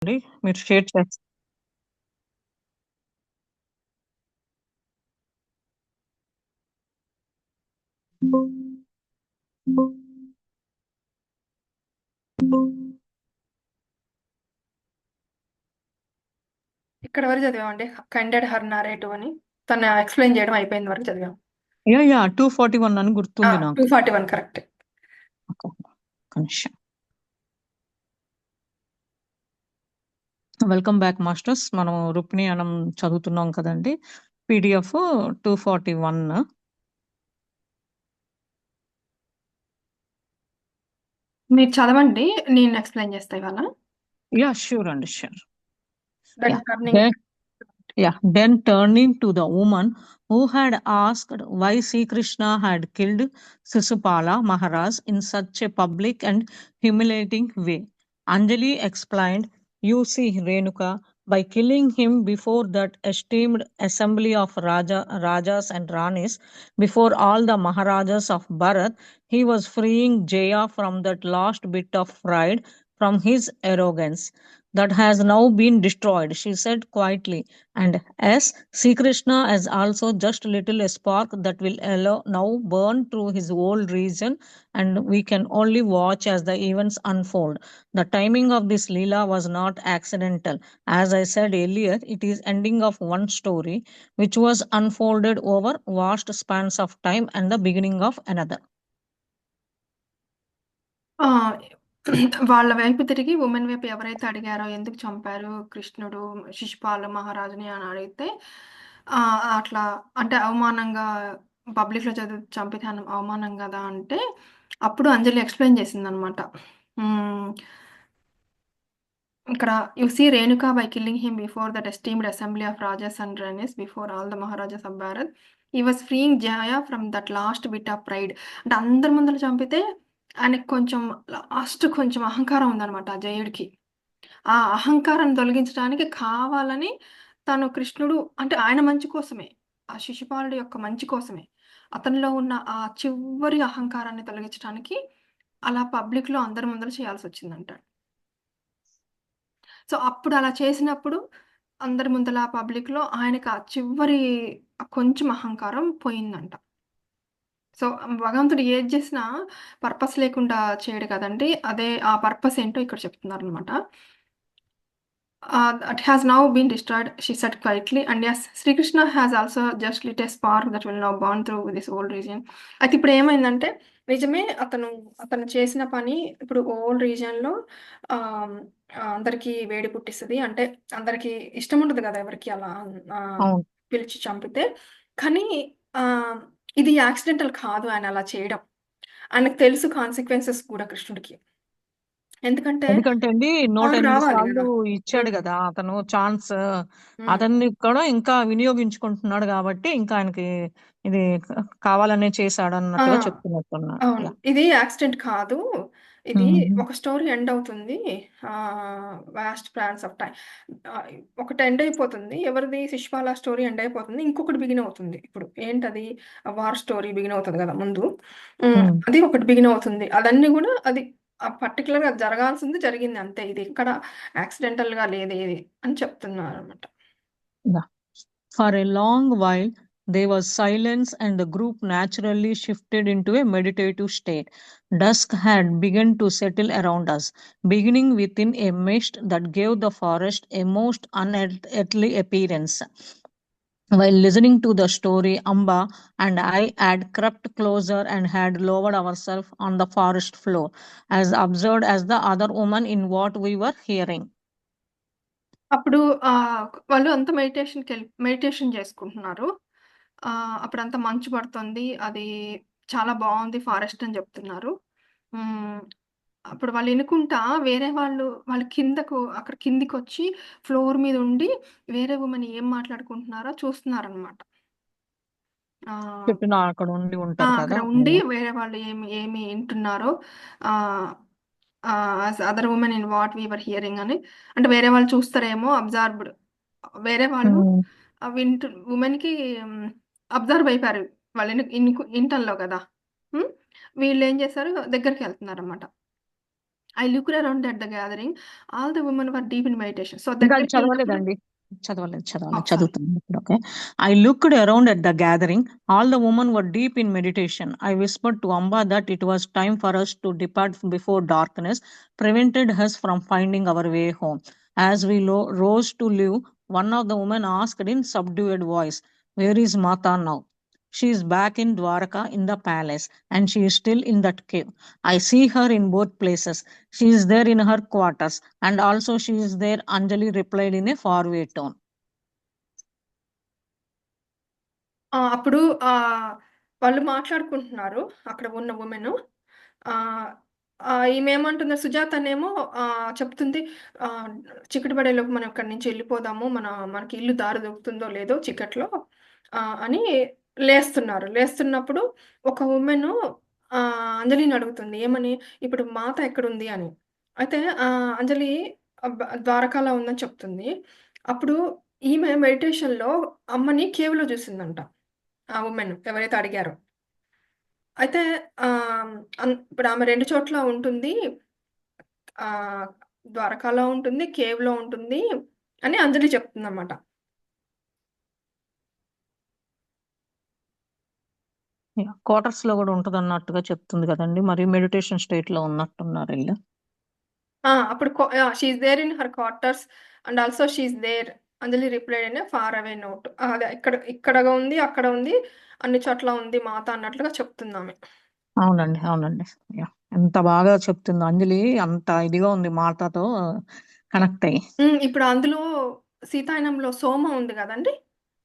చూపిస్తానండి. మీరు షేర్ చేస్తే. ఇక్కడ వరకు చదివామండి. కైండెడ్ హర్ నారేటివ్ అని తను ఎక్స్ప్లెయిన్ చేయడం అయిపోయిన వరకు చదివాం. యా 241 అని గుర్తుంది నాకు. 241 కరెక్ట్. Welcome back masters. మనం రుక్మిణి అనం చదువుతున్నాం కదండి. PDF 241. మీరు చదవండి, నేను ఎక్స్ప్లెయిన్ చేస్తా ఇవాళ. యా షూర్ అండి, sure. Then turning. Then turning to the woman who had asked why Sri Krishna had killed Sisupala Maharaj in such a public and humiliating way, Anjali explained, "You see, Renuka, by killing him before that esteemed assembly of Rajas and Ranis, before all the Maharajas of Bharat, he was freeing Jaya from that last bit of pride, from his arrogance. That has now been destroyed," she said quietly. "And as Sri Krishna has also just little a spark that will now burn through his whole region, and we can only watch as the events unfold. The timing of this Leela was not accidental. As I said earlier, it is ending of one story which was unfolded over vast spans of time and the beginning of another." వాళ్ళ వైపు తిరిగి women వైపు ఎవరైతే అడిగారో ఎందుకు చంపారు కృష్ణుడు శిశుపాల మహారాజుని అని అడిగితే, అట్లా అంటే అవమానంగా పబ్లిక్లో చంపితే అవమానం కదా అంటే, అప్పుడు అంజలి ఎక్స్ప్లెయిన్ చేసిందనమాట. ఇక్కడ you see Renuka by killing him before that esteemed assembly of rajas and ranis, before all the maharajas of Bharat, he was freeing Jaya from that last bit of pride. అంటే అందరి ముందర చంపితే ఆయనకి కొంచెం లాస్ట్ కొంచెం అహంకారం ఉందనమాట ఆ జయుడికి. ఆ అహంకారాన్ని తొలగించడానికి కావాలని తను కృష్ణుడు అంటే ఆయన మంచి కోసమే, ఆ శిశుపాలుడి యొక్క మంచి కోసమే, అతనిలో ఉన్న ఆ చివరి అహంకారాన్ని తొలగించడానికి అలా పబ్లిక్లో అందరి ముందర చేయాల్సి వచ్చిందంట. సో అప్పుడు అలా చేసినప్పుడు అందరి ముందల పబ్లిక్లో ఆయనకు ఆ చివరి కొంచెం అహంకారం పోయిందంట. సో భగవంతుడు ఏది చేసినా పర్పస్ లేకుండా చేయడు కదండి. అదే ఆ పర్పస్ ఏంటో ఇక్కడ చెప్తున్నారనమాట. That has now been destroyed, she said quietly. And yes, Sri Krishna has also just lit a spark that will now burn through this whole region. అయితే ఇప్పుడు ఏమైందంటే నిజమే, అతను చేసిన పని ఇప్పుడు ఓల్డ్ రీజియన్లో అందరికీ వేడి పుట్టిస్తుంది. అంటే అందరికీ ఇష్టం ఉండదు కదా ఎవరికి అలా అవును. పిలిచి చంపితే. కానీ ఇది యాక్సిడెంటల్ కాదు ఆయన అలా చేయడం. ఆయనకు తెలుసు కాన్సిక్వెన్సెస్ కూడా కృష్ణుడికి. ఎందుకంటే ఎందుకంటే అండి పవర్ 108 రావాలి సార్లు కదా. ఇచ్చాడు కదా అతను ఛాన్స్. ఉమ్. అతన్ని కూడా ఇంకా వినియోగించుకుంటున్నాడు కాబట్టి ఇంకా ఆయనకి ఇది కావాలనే చేశాడు ఆ! అన్నట్టుగా చెప్తున్నట్టున్నారు. అవును. ఇది యాక్సిడెంట్ కాదు. ఇది ఒక స్టోరీ ఎండ్ అవుతుంది. Vast plans of time. ఒకటి ఎండ్ అయిపోతుంది. ఎవరిది 'శిశుపాల' స్టోరీ ఎండ్ అయిపోతుంది. ఇంకొకటి బిగిన్ అవుతుంది. ఇప్పుడు ఏంటది? వార్ స్టోరీ బిగిన్ అవుతది కదా ముందు. అది ఒకటి బిగిన్ అవుతుంది. అదన్నీ గూడా అది పర్టిక్యులర్‌గా జరగాల్సింది జరిగింది అంతే. ఇది ఎక్కడ యాక్సిడెంటల్‌గా లేదు ఇది అని చెప్తున్నారన్నమాట. For a long while, there was silence, and the group naturally shifted into a meditative state. Dusk had begun to settle around us, beginning within a mist that gave the forest a most unearthly appearance. While listening to the story, Amba and I had crept closer and had lowered ourselves on the forest floor, as observed as the other woman in what we were hearing. అప్పుడు వాళ్ళు అంతా meditation చేసుకుంటున్నారు. అప్పుడంతా మంచు పడుతుంది. అది చాలా బావుంది ఫారెస్ట్ అని చెప్తున్నారు. హ్మ్. అప్పుడు వాళ్ళు ఇనుకుంటా వేరే వాళ్ళు అక్కడ కిందికొచ్చి ఫ్లోర్ మీద ఉండి వేరే వుమెన్ ఏం మాట్లాడుకుంటున్నారో చూస్తున్నారనమాట. ఆహ్, చెట్టున అక్కడ ఉండి ఉంటారు కదా. అక్కడ ఉండి వేరే వాళ్ళు ఏమి వింటున్నారో ah, as other women in what we were hearing అని. అంటే వేరే వాళ్ళు చూస్తారేమో అబ్జార్బ్‌డ్. వేరే వాళ్ళు వుమెన్‌కి అబ్జర్వ్ అయిపోయారు. వాళ్ళు ఇనటంలో కదా! హ్మ్. వీళ్ళేం చేశారు దగ్గరికెళ్తున్నారన్నమాట. I looked around at the gathering. All the women were deep in meditation. So ఇంకా దగ్గరికి వెళ్ళినప్పుడు చదవలేదండి. చదవలేదు sorry. చదువుతాను ఇప్పుడు. Okay. I looked around at the gathering. All the women were deep in meditation. I whispered to Amba that it was time for us to depart before darkness prevented us from finding our way home. As we rose to leave, one of the women asked in subdued voice, "Where is Mata now?" She is back in Dwaraka in the palace, and she is still in that cave. I see her in both places. She is there in her quarters, and also she is there, Anjali replied in a faraway tone. అప్పుడు వాళ్ళు మాట్లాడుకుంటున్నారు అక్కడ ఉన్న women. ఈమె ఏమంటుంది, సుజాతనేమో చెప్తుంది, చీకటి పడేలోపు మనం ఇక్కడి నుంచి వెళ్ళిపోదాము. మనకి ఇల్లు దారి దొరుకుతుందో లేదో చీకట్లో అని లేస్తున్నారు. లేస్తున్నప్పుడు ఒక ఉమెను అంజలిని అడుగుతుంది. ఏమని? ఇప్పుడు మాత ఎక్కడుంది అని. అయితే అంజలి ద్వారకాలో ఉందని చెప్తుంది. అప్పుడు ఈమె మెడిటేషన్‌లో అమ్మని కేవ్‌లో చూసిందంట. ఆ వుమెన్ ఎవరైతే అడిగారో. అయితే ఇప్పుడు ఆమె 2 చోట్ల ఉంటుంది. ద్వారకాలో ఉంటుంది, కేవ్‌లో ఉంటుంది అని అంజలి చెప్తుందన్నమాట. క్వార్టర్స్ లో కూడా ఉంటదన్నట్టుగా చెప్తుంది కదండి. మరి మెడిటేషన్ స్టేట్ లో ఉన్నట్టున్నారు వీళ్ళు. అప్పుడు she is there in her quarters and also she is there. Anjali replied in a far away note. అదే ఇక్కడగా ఉంది, అక్కడ ఉంది, అన్ని చోట్ల ఉంది మాత అన్నట్లుగా చెప్తుందామె. అవునండి, అవునండి. ఎంత బాగా చెప్తుంది అంజలి, అంత ఇదిగా ఉంది మాతతో కనెక్ట్ అయ్యి. ఇప్పుడు అందులో సీతాయనంలో సోమ ఉంది కదండి.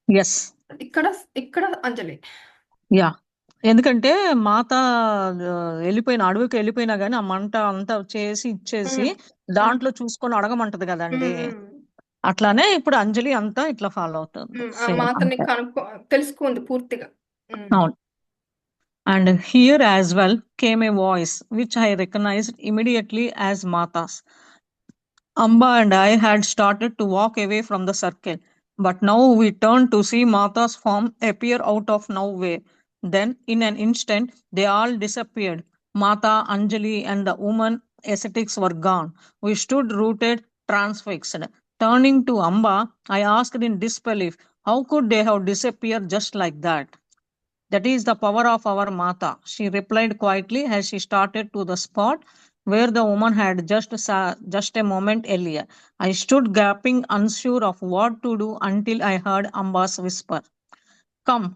ఎస్. ఇక్కడ అంజలి. యా. ఎందుకంటే మాత అడవికి వెళ్ళిపోయినా గానీ ఆ మంట అంతా చేసి ఇచ్చేసి దాంట్లో చూసుకొని అడగమంటది కదండి. అట్లానే ఇప్పుడు అంజలి అంతా ఇట్లా ఫాలో అవుతుంది. మాతని తెలుసుకుంది పూర్తిగా. అవును. And here as well came a voice which I recognized immediately as Mata's. Amba and I had started to walk away from the circle, but now we turned to see Mata's form appear out of nowhere. Then, in an instant, they all disappeared. Mata, Anjali, and the woman ascetics were gone. We stood rooted, transfixed. Turning to Amba, I asked in disbelief, how could they have disappeared just like that? That is the power of our Mata, she replied quietly as she started to the spot where the woman had just a moment earlier. I stood gaping, unsure of what to do until I heard Amba's whisper, "Come,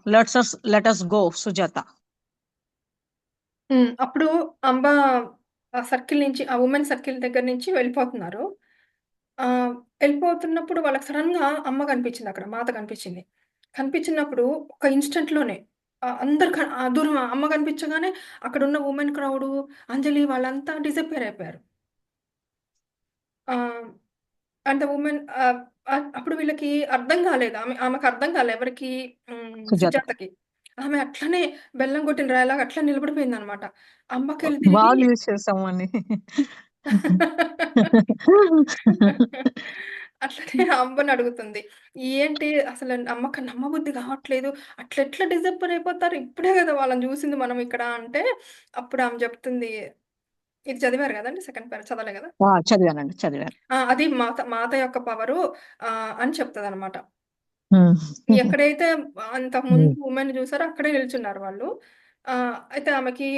let us go, Sujata." అప్పుడు అంబా circle నుంచి, ఆ women circle దగ్గర నుంచి వెళ్ళిపోతున్నారు. వెళ్ళిపోతున్నప్పుడు వాళ్ళకి సడెన్‌గా అమ్మ కనిపించింది అక్కడ. మాత కనిపించింది. కనిపించినప్పుడు ఒక ఇన్‌స్టంట్‌లోనే అందరు దూరం అమ్మ కనిపించగానే అక్కడున్న వుమెన్ క్రౌడు, అంజలి వాళ్ళంతా డిసపియర్ అయిపోయారు. అండ్ ద వుమెన్ అప్పుడు వీళ్ళకి అర్థం కాలేదు. ఆమెకు అర్థం కాలే ఎవరికీ, సుజాతకి. ఆమె అట్లనే బెల్లం కొట్టిన రాయిలాగా అట్లా నిలబడిపోయిందనమాట. అమ్మకెళ్ళి తిరిగి బాగా యూజ్ చేసామని. అట్లనే అమ్మని అడుగుతుంది. ఏంటి అసలు అమ్మకి నమ్మబుద్ధి కావట్లేదు. అట్లెట్లా డిసప్పాయింట్ అయిపోతారు. ఇప్పుడే కదా వాళ్ళని చూసింది మనం ఇక్కడ అంటే, అప్పుడు ఆమె చెప్తుంది. ఇది చదివారు కదండీ! సెకండ్ పేరా చదవలే కదా? చదివాను. అది మాత యొక్క పవరు అని చెప్తదనమాట. హ్మ్. ఎక్కడైతే అంతకుముందు వుమెన్ చూసారో అక్కడే నిల్చున్నారు వాళ్ళు. అయితే ఆమెకి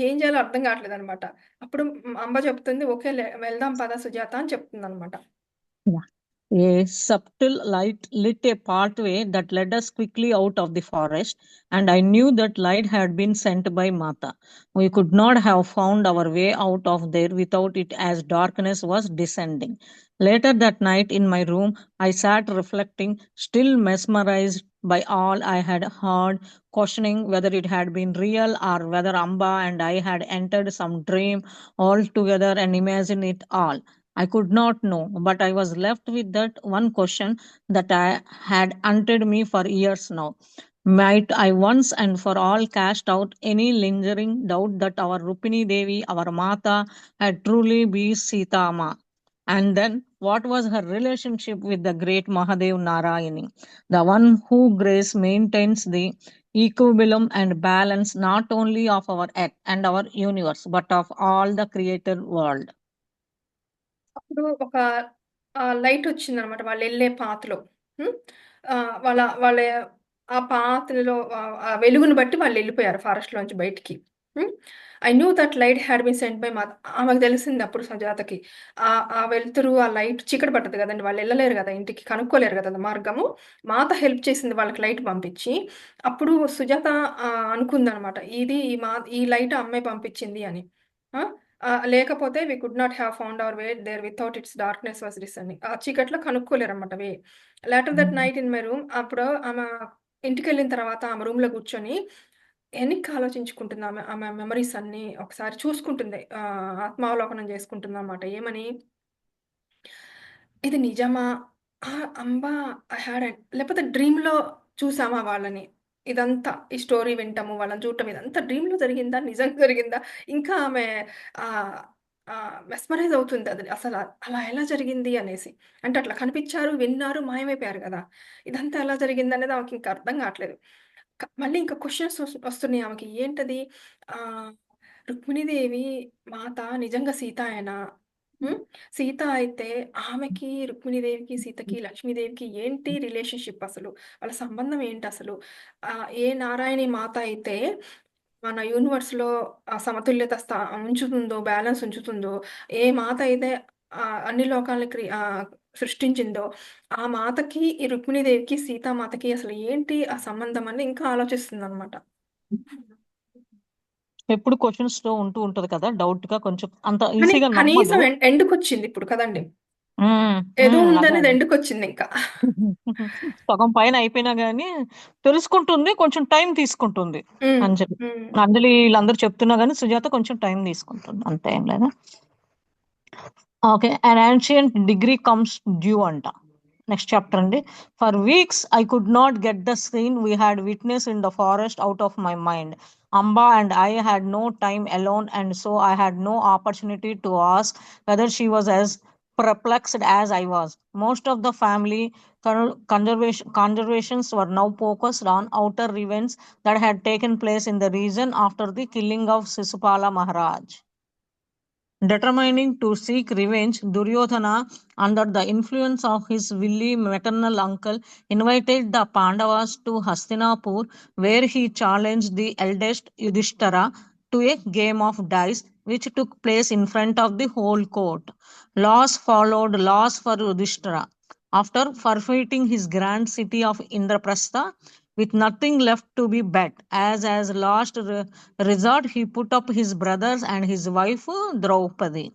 ఏం చేయాలో అర్థం కావట్లేదనమాట. అప్పుడు అంబ చెప్తుంది, "ఓకే. వెళ్దాం పద సుజాత" అని చెప్తుందనమాట. Yeah. A subtle light lit a pathway that led us quickly out of the forest, and I knew that light had been sent by Mata. We could not have found our way out of there without it, as darkness was descending. Later that night in my room, I sat reflecting, still mesmerized by all I had heard, questioning whether it had been real or whether Amba and I had entered some dream altogether and imagined it all. I could not know, but I was left with that one question that I had haunted me for years now. Might I once and for all cast out any lingering doubt that our Rupini Devi, our Mata, had truly been Sita Ma? And then, what was her relationship with the great Mahadev Narayani, the one whose grace maintains the equilibrium and balance not only of our earth and our universe, but of all the created world. అప్పుడు ఒక light వచ్చిందనమాట వాళ్ళెళ్ళే పాత్‌లో. హ్మ్. వాళ్ళ వాళ్ళ ఆ పాత్‌లో ఆ వెలుగుని బట్టి వాళ్ళెళ్ళిపోయారు ఫారెస్ట్‌లోంచి బయటికి. Hmm. I knew that light had been sent by mother. ఆమెకు తెలిసింది అప్పుడు సుజాతకి. ఆ వెలుతురు, ఆ లైట్ చీకటి పట్టదు గదండీ! వాళ్ళెళ్ళలేరు గదా! ఇంటికి కనుక్కోలేరు గదా! మార్గము. మాత హెల్ప్ చేసింది వాళ్ళకి లైట్ పంపించి. అప్పుడు సుజాత అనుకుందనమాట. ఈ లైట్ ఆ అమ్మాయి పంపించింది అని. ఆ! లేకపోతే we could not have found our way there without its darkness was descending. ఆ చీకట్లో కనుక్కోలేరన్నమాట way. Later that night in my room అప్పుడు ఆమె ఇంటికెళ్ళిన తర్వాత ఆమె రూమ్‌లో కూర్చొని ఎనిక్కి ఆలోచించుకుంటుంది. ఆమె ఆమె మెమోరీస్ అన్నీ ఒకసారి చూసుకుంటుంది. ఆత్మావలోకనం చేసుకుంటుందన్నమాట. ఏమని? ఇది నిజమా? అంబా ఐ హాడ్ ఎన్ లేకపోతే డ్రీమ్‌లో చూసామా వాళ్ళని? ఇదంతా ఈ స్టోరీ వింటము, వాళ్ళని చూడటం ఇదంతా డ్రీమ్‌లో జరిగిందా? నిజంగా జరిగిందా? ఇంకా ఆమె ఆహ్, మెస్మరైజ్ అవుతుంది అది అసల అలా ఎలా జరిగింది అనేసి. అంటే అట్లా కనిపిచ్చారు, విన్నారు, మాయమైపోయారు గదా! ఇదంతా ఎలా జరిగిందనేది ఆమెకింక అర్థం గాట్లేదు. మళ్ళీ ఇంకా క్వెషన్స్ వస్తున్నాయి ఆమెకి. ఏంటది? ఆహ్, రుక్మిణీదేవి మాత నిజంగా సీతాయేనా? హ్మ్. సీత అయితే ఆమెకి, రుక్మిణీదేవికి, సీతకి, లక్ష్మీదేవికి ఏంటి రిలేషన్‌షిప్ అసలు? వాళ్ళ సంబంధం ఏంటసలు? ఏ నారాయణి మాత అయితే మన యూనివర్స్‌లో సమతుల్యత ఉంచుతుందో, బ్యాలెన్స్ ఉంచుతుందో, ఏ మాత అయితే అన్ని లోకాల్ని సృష్టించిందో, ఆ మాతకి, ఈ రుక్మిణీదేవికి, సీతామాతకి అసలు ఏంటి ఆ సంబంధం అని ఇంకా ఆలోచిస్తుందనమాట. ఎప్పుడు క్వెషన్స్‌లో ఉంటది కదా! డౌట్‌గా కొంచెం అంత కానీ ఈజీగా నమ్మదు. కనీసం ఎండ్‌కొచ్చింది ఇప్పుడు కదండీ! హ్మ్. ఏదో హ్మ్. అదే. ఉందనేది అదే. ఎండ్‌కొచ్చిందింక. సగం పైన అయిపోయినా గాని తెలుసుకుంటుంది. కొంచెం టైం తీసుకుంటుంది హ్మ్. అని చెప్పి. హ్మ్. అంజలి ఈళ్ళందరూ చెప్తున్నా గాని సుజాత కొంచెం టైం తీసుకుంటుంది. అంతే ఏం లేదా? Okay. an ancient degree comes due అంట. నెక్స్ట్ చాప్టర్ అండి. For weeks I could not get the scene we had witness in the forest out of my mind. Amba and I had no time alone, and so I had no opportunity to ask whether she was as perplexed as I was. Most of the family conservations were now focused on outer events that had taken place in the region after the killing of Sisupala Maharaj. Determining to seek revenge, Duryodhana, under the influence of his wily maternal uncle, invited the Pandavas to Hastinapur, where he challenged the eldest Yudhishthira to a game of dice, which took place in front of the whole court. Loss followed loss for Yudhishthira. After forfeiting his grand city of Indraprastha, with nothing left to be bet, as last resort, he put up his brothers and his wife Draupadi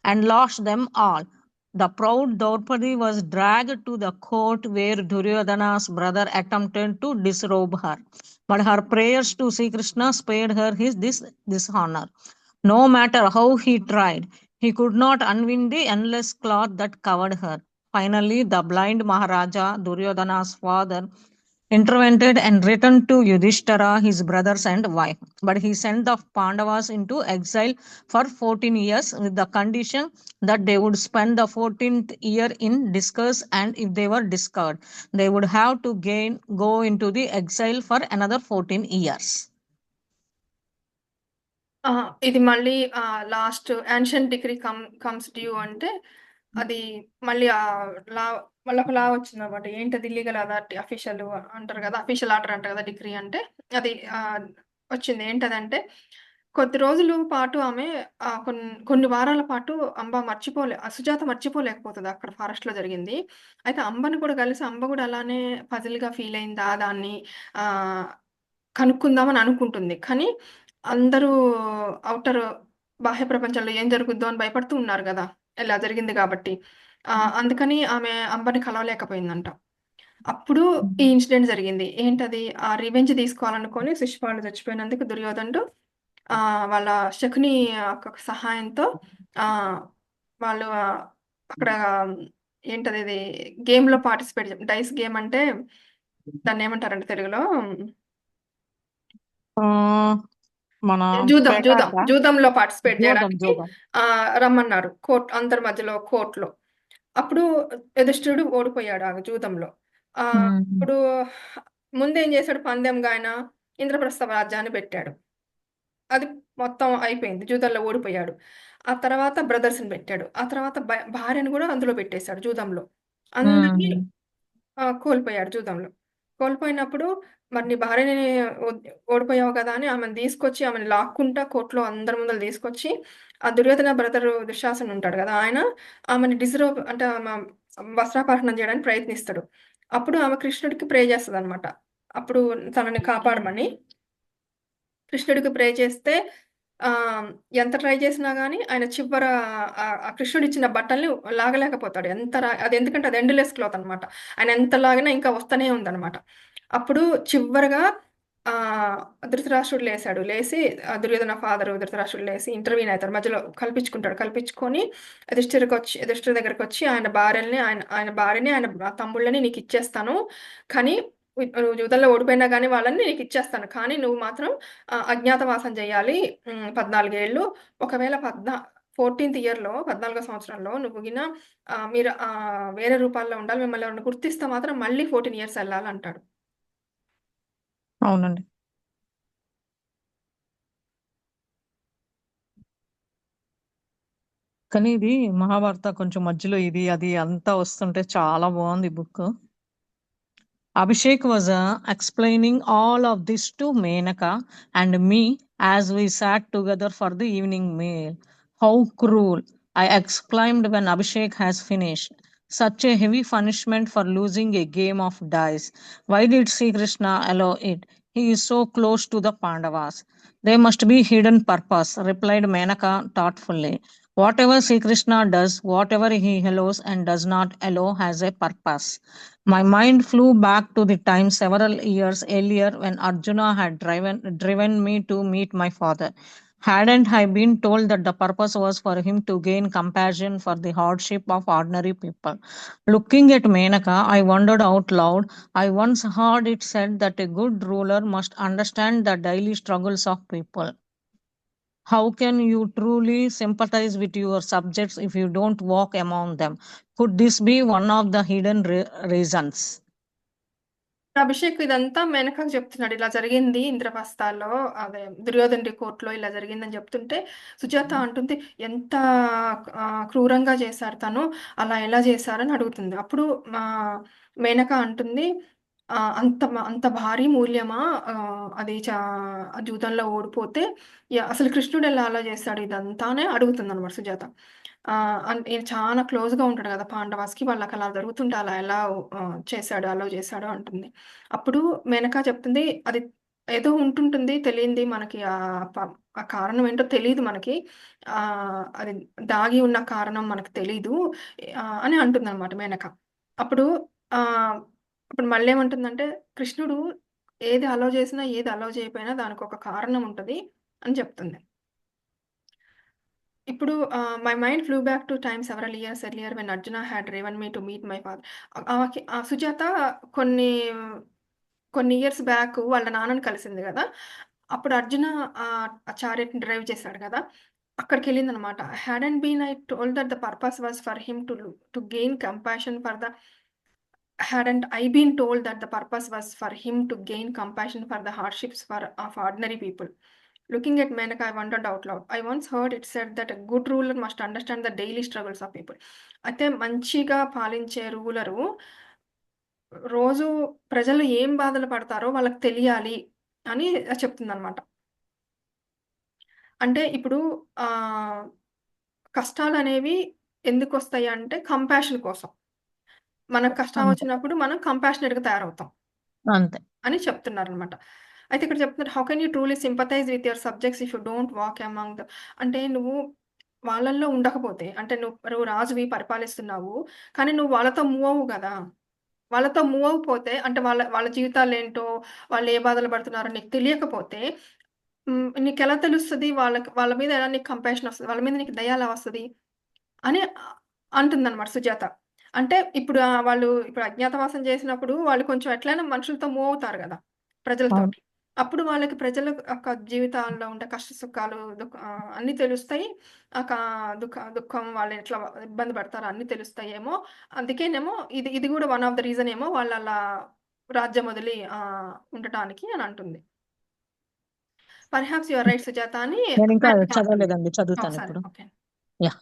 and lost them all. The proud Draupadi was dragged to the court where Duryodhana's brother attempted to disrobe her. But her prayers to Sri Krishna spared her this dishonor. No matter how he tried, he could not unwind the endless cloth that covered her. Finally, the blind Maharaja, Duryodhana's father, intervened and returned to Yudhishthira, his brothers and wife. But he sent the Pandavas into exile for 14 years with the condition that they would spend the 14th year in disgrace, and if they were discovered, they would have to go into the exile for another 14 years. ఇది మళ్ళీ last ancient degree comes due అంటే, అది మళ్ళీ లా మళ్ళొక లా వచ్చిందనమాట. ఏంటది legal authority official అంటారు గదా! Official order అంటారు గదా! డిగ్రీ అంటే. అది వచ్చింది. ఏంటదంటే, కొద్ది రోజులు పాటు ఆమె కొన్ని వారాల పాటు సుజాత మర్చిపోలేకపోతది అక్కడ ఫారెస్ట్‌లో జరిగింది. అయితే అంబని కూడా కలిసి అంబ గూడా అలానే పజిల్‌గా ఫీల్ అయిందా దాన్ని ఆహ్, కనుక్కుందామని అనుకుంటుంది. కానీ అందరూ ఔటర్ బాహ్య ప్రపంచంలో ఏం జరుగుద్దో అని భయపడుతూ ఉన్నారు గదా! ఇలా జరిగింది గాబట్టి. అందుకని ఆమె అంబని కలవలేకపోయిందంట. అప్పుడు ఈ ఇన్సిడెంట్ జరిగింది. ఏంటది? ఆ రివెంజ్ తీసుకోవాలనుకోని శిశుపాలుడు చచ్చిపోయినందుకు దుర్యోధనుడు వాళ్ళ శకుని సహాయంతో ఆహ్, వాళ్ళు అక్కడ ఏంటదిది గేమ్‌లో పార్టిసిపేట్ డైస్ గేమ్ అంటే దాన్నేమంటారండి తెలుగులో? మన జూదం. పేకాట జూదంలో పార్టిసిపేట్ జూదం జేయడానికి జూదం రమ్మన్నారు. అందరి మధ్యలో కోర్ట్‌లో. అప్పుడు యుధిష్ఠిరుడు ఓడిపోయాడు ఆ జూదంలో. ఉమ్. అప్పుడు ముందేం చేశాడు పందెంగా ఆయన ఇంద్రప్రస్థ రాజ్యాన్ని పెట్టాడు. అది మొత్తం అయిపోయింది. జూదంలో ఓడిపోయాడు. ఆ తర్వాత బ్రదర్స్‌ని పెట్టాడు. ఆ తర్వాత భార్యను గూడా అందులో పెట్టేసాడు జూదంలో. అందరిని హ్మ్. కోల్పోయాడు జూదంలో. కోల్పోయినప్పుడు మరి నీ భార్యని ఓడిపోయావు కదా! అని ఆమెను తీసుకొచ్చి ఆమెను లాక్కుంటా కోర్ట్‌లో అందరి ముందల తీసుకొచ్చి ఆ దుర్యోధన బ్రదరు దుశ్శాసనుడు ఉంటాడు గదా! ఆయన ఆమెని అంటే ఆమె వస్త్రాపహరణం చేయడానికి ప్రయత్నిస్తాడు. అప్పుడు ఆమె కృష్ణుడికి ప్రే చేస్తదనమాట. అప్పుడు తనని కాపాడమని. కృష్ణుడికి ప్రే చేస్తే ఎంత ట్రై చేసినా గాని ఆయన చివర ఆ కృష్ణుడిచ్చిన బట్టల్ని లాగలేకపోతాడు. అది ఎందుకంటే అది ఎండ్‌లెస్ క్లాత్ అనమాట. ఆయన ఎంత లాగినా ఇంకా వస్తనే ఉందనమాట. అప్పుడు చివరగా ఆహ్, ధృతరాష్ట్రుడు లేసాడు. లేసి దుర్యోధన ఫాదరు ధృతరాష్ట్రుడు లేసి ఇంటర్వ్యూన్ అయితారు. మధ్యలో కల్పించుకుంటాడు. కల్పించుకొని యుధిష్ఠిర దగ్గరకొచ్చి ఆయన భార్యని, ఆయన తమ్ముళ్ళని నీకిచ్చేస్తాను. కానీ నువ్వు యుద్ధంలో ఓడిపోయినా గాని వాళ్ళని నీకిచ్చేస్తాను. కానీ నువ్వు మాత్రం అజ్ఞాతవాసం జేయాలి. 14 ఏళ్ళు. ఒకవేళ 14థ్ ఇయర్‌లో 14 సంవత్సరంలో నువ్వు గిన మీరు వేరే రూపాల్లో ఉండాలి. మిమ్మల్ని ఎవరైనా గుర్తిస్తే మాత్రం మళ్ళీ 14 ఇయర్స్ ఎళ్ళాలంటాడు. అవునండి. కానీ ఇది మహాభారత కొంచెం మధ్యలో ఇది, అది అంతా వస్తుంటే చాలా బావుంది book. Abhishek was explaining all of this to Menaka and me as we sat together for the evening meal. How cruel! I exclaimed when Abhishek has finished. Such a heavy punishment for losing a game of dice. Why did Sri Krishna allow it? He is so close to the Pandavas. There must be hidden purpose, replied Menaka thoughtfully. Whatever Sri Krishna does, whatever he allows and does not allow, has a purpose. My mind flew back to the time several years earlier when Arjuna had driven me to meet my father. Hadn't I been told that the purpose was for him to gain compassion for the hardship of ordinary people? Looking at Menaka, I wondered out loud. I once heard it said that a good ruler must understand the daily struggles of people. How can you truly sympathize with your subjects if you don't walk among them? Could this be one of the hidden reasons? Abhishek ఇదంతా మెనకకి చెప్తున్నాడు. ఇలా జరిగింది ఇంద్రప్రస్థాల్లో అదే దుర్యోధనుడి కోర్ట్‌లో ఇలా జరిగిందని చెప్తుంటే, సుజాత అంటుంది, "ఎంత క్రూరంగా చేశారు తను. అలా ఎలా చేశారని" అడుగుతుంది. అప్పుడు మా మేనక అంటుంది, అంత భారీ మూల్యమా అది జూదంలో ఓడిపోతే అసలు కృష్ణుడు ఎలా అలా చేశాడు ఇదంతా" అని అడుగుతుందనమాట సుజాత. ఈయన చాలా క్లోజ్‌గా ఉంటాడు కదా! పాండవాస్‌కి. వాళ్ళకలా జరుగుతుంటే అలా ఎలా చేశాడు, అలౌ చేశాడు అంటుంది. అప్పుడు మేనక చెప్తుంది, "అది ఏదో ఉంటుంటుంది తెలియంది మనకి ఆ కారణం ఏంటో తెలీదు మనకి. అది దాగి ఉన్న కారణం మనకు తెలీదు" అని అంటుందనమాట మేనక. అప్పుడు ఆహ్, అప్పుడు మళ్ళేమంటుందంటే, కృష్ణుడు ఏది అలౌ చేసినా, ఏది అలౌ చేయకపోయినా దానికొక కారణం ఉంటది అని చెప్తుంది. ఇప్పుడు my mind flu back to time several years earlier when Arjuna had driven me to meet my father. Sujatha కొన్ని, కొన్ని ఇయర్స్ బ్యాక్ వాళ్ళ నాన్నని కలిసింది గదా! అప్పుడు అర్జున ఆ చారియట్‌ని డ్రైవ్ చేశాడు గదా! అక్కడికెళ్ళిందనమాట. Hadn't been I told that the purpose was for him to gain compassion for the hadn't I been told that the purpose was for him to gain compassion for the hardships of ordinary people? Looking at Menaka, I wondered out loud. I once heard it said that a good ruler must understand the daily struggles of people. అయితే మంచిగా పాలించే ruler రోజు ప్రజలు ఏం బాధలు పడతారో వాళ్ళకి తెలియాలి అని చెప్తుందనమాట. అంటే ఇప్పుడు ఆహ్, కష్టాలనేవి ఎందుకొస్తాయంటే కంపాషన్ కోసం. మనకు కష్టం అంతే. వచ్చినప్పుడు మనం కంపాషనేట్‌గా తయారవుతాం. అంతే. అని చెప్తున్నారనమాట. అయితే ఇక్కడ చెప్తున్నారు, how can you truly sympathise with your subjects if you don't walk among అంటే నువ్వు వాళ్ళల్లో ఉండకపోతే, అంటే నువ్వు రాజువి పరిపాలిస్తున్నావు. కానీ నువ్వు వాళ్ళతో మూవ్ అవ్వవు గదా! వాళ్ళతో మూవ్ అవ్వకపోతే అంటే వాళ్ళ వాళ్ళ జీవితాలేంటో, వాళ్ళు ఏ బాధలు పడుతున్నారో నీకు తెలియకపోతే నీకెలా తెలుస్తది? వాళ్ళ మీద ఎలా నీకు కంపాషన్ ఒస్తది? వాళ్ళ మీద నీకు దయ ఎలా వస్తది? అని అంటుందనమాట సుజాత. అంటే ఇప్పుడు అజ్ఞాతవాసం చేసినప్పుడు వాళ్ళు కొంచెం ఎట్లైనా మనుషులతో మూవ్ అవుతారు గదా! అవును. ప్రజలతోటి. అప్పుడు వాళ్ళకి ప్రజల యొక్క జీవితాల్లో ఉండే కష్ట సుఖాలు, అన్నీ తెలుస్తాయి. ఆహ్, కా దుఃఖం వాళ్ళు ఎట్లా ఇబ్బంది పడతారో అన్నీ తెలుస్తాయేమో. అందుకేనేమో ఇది ఇది గూడా వన్ ఆఫ్ ద రీజన్ ఏమో వాళ్ళలా రాజ్యం వదిలి ఉండటానికి అని అంటుంది. Perhaps you are right Sujatha అని నేను ఇంకా మేనక అంటుంది. చదవలేదండి, చదువుతాను సరే. ఇప్పుడు. Okay. Yeah.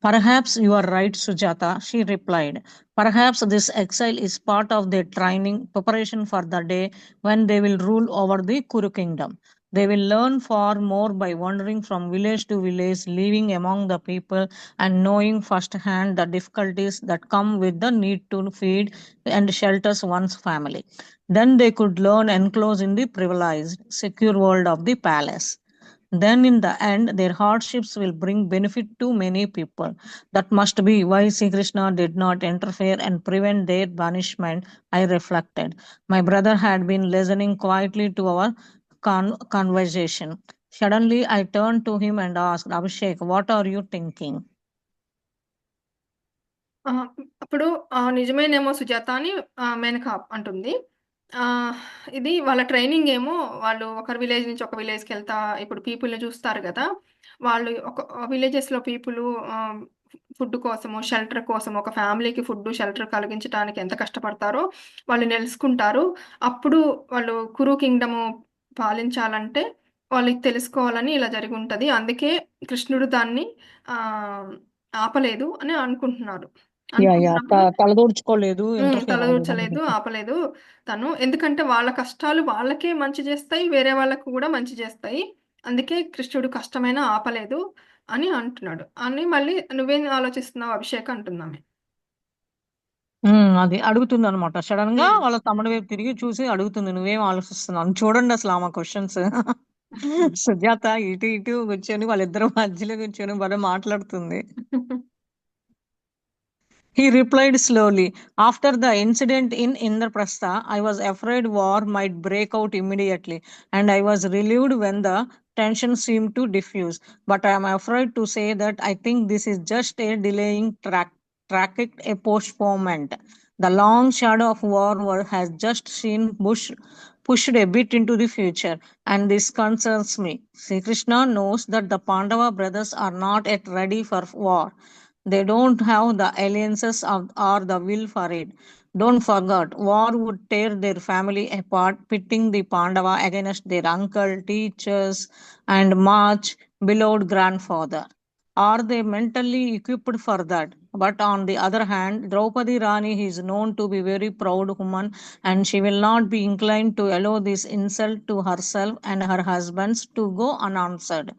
Perhaps you are right, Sujata, she replied. Perhaps this exile is part of their training preparation for the day when they will rule over the Kuru kingdom. They will learn far more by wandering from village to village, living among the people, and knowing firsthand the difficulties that come with the need to feed and shelter one's family. Then they could learn enclosed in the privileged, secure world of the palace. Then, in the end, their hardships will bring benefit to many people. That must be why Sri Krishna did not interfere and prevent their banishment. I reflected. My brother had been listening quietly to our conversation. Suddenly, I turned to him and asked, Abhishek, what are you thinking? అప్పుడు నిజమేనేమో సుజాత అని మేనక అంటుంది. ఇది వాళ్ళ training ఏమో వాళ్ళు ఒక village నుంచి ఒక విలేజ్‌కెళ్తా ఇప్పుడు పీపుల్‌ని చూస్తారు గదా! వాళ్ళు ఒక విలేజెస్‌లో ఆహ్, ఫుడ్ కోసమో, షెల్టర్ కోసమో ఒక ఫ్యామిలీకి ఫుడ్, షెల్టర్ కలిగించటానికి ఎంత కష్టపడతారో వాళ్ళు నెలుసుకుంటారు. అప్పుడు వాళ్ళు కురు కింగ్‌డము పాలించాలంటే వాళ్ళకి తెలుసుకోవాలని ఇలా జరిగుంటది. అందుకే కృష్ణుడు దాన్ని ఆహ్, ఆపలేదు అని అనుకుంటున్నారు. Yeah, yeah. అనుకుంటున్నప్పుడు తలదూర్చుకోలేదు, ఇంటర్ఫియర్ అవ్వలేదు. తలదూర్చలేదు, ఆపలేదు తను. ఎందుకంటే వాళ్ళ కష్టాలు వాళ్ళకే మంచి జేస్తాయి. వేరే వాళ్ళకి కూడా మంచి జేస్తాయి. అందుకే కృష్ణుడు కష్టమైనా ఆపలేదు అని అంటున్నాడు. అని మళ్ళీ "నువ్వేం ఆలోచిస్తున్నావు అభిషేక్" అంటుందామె. అది అడుగుతుందనమాట. సడెన్‌గా హ్మ్. వాళ్ళ తమ్ముడి వైపు తిరిగి చూసి అడుగుతుంది. "నువ్వేం ఆలోచిస్తున్నావు?" అని చూడండి అసలు ఆమె క్వెషన్స్. సుజాత ఇటు ఇటు కూర్చొని వాళ్ళిద్దరి మధ్యలో కూర్చొని భలే మాట్లాడుతుంది. He replied slowly, after the incident in Indraprastha, I was afraid war might break out immediately, and I was relieved when the tension seemed to diffuse. But I am afraid to say that I think this is just a delaying a postponement. The long shadow of has just pushed a bit into the future, and this concerns me. Sri Krishna knows that the Pandava brothers are not yet ready for war. They don't have the alliances or the will for it. Don't forget, war would tear their family apart, pitting the Pandava against their uncle, teachers, and much beloved grandfather. Are they mentally equipped for that? But on the other hand, Draupadi Rani is known to be very proud woman, and she will not be inclined to allow this insult to herself and her husbands to go unanswered.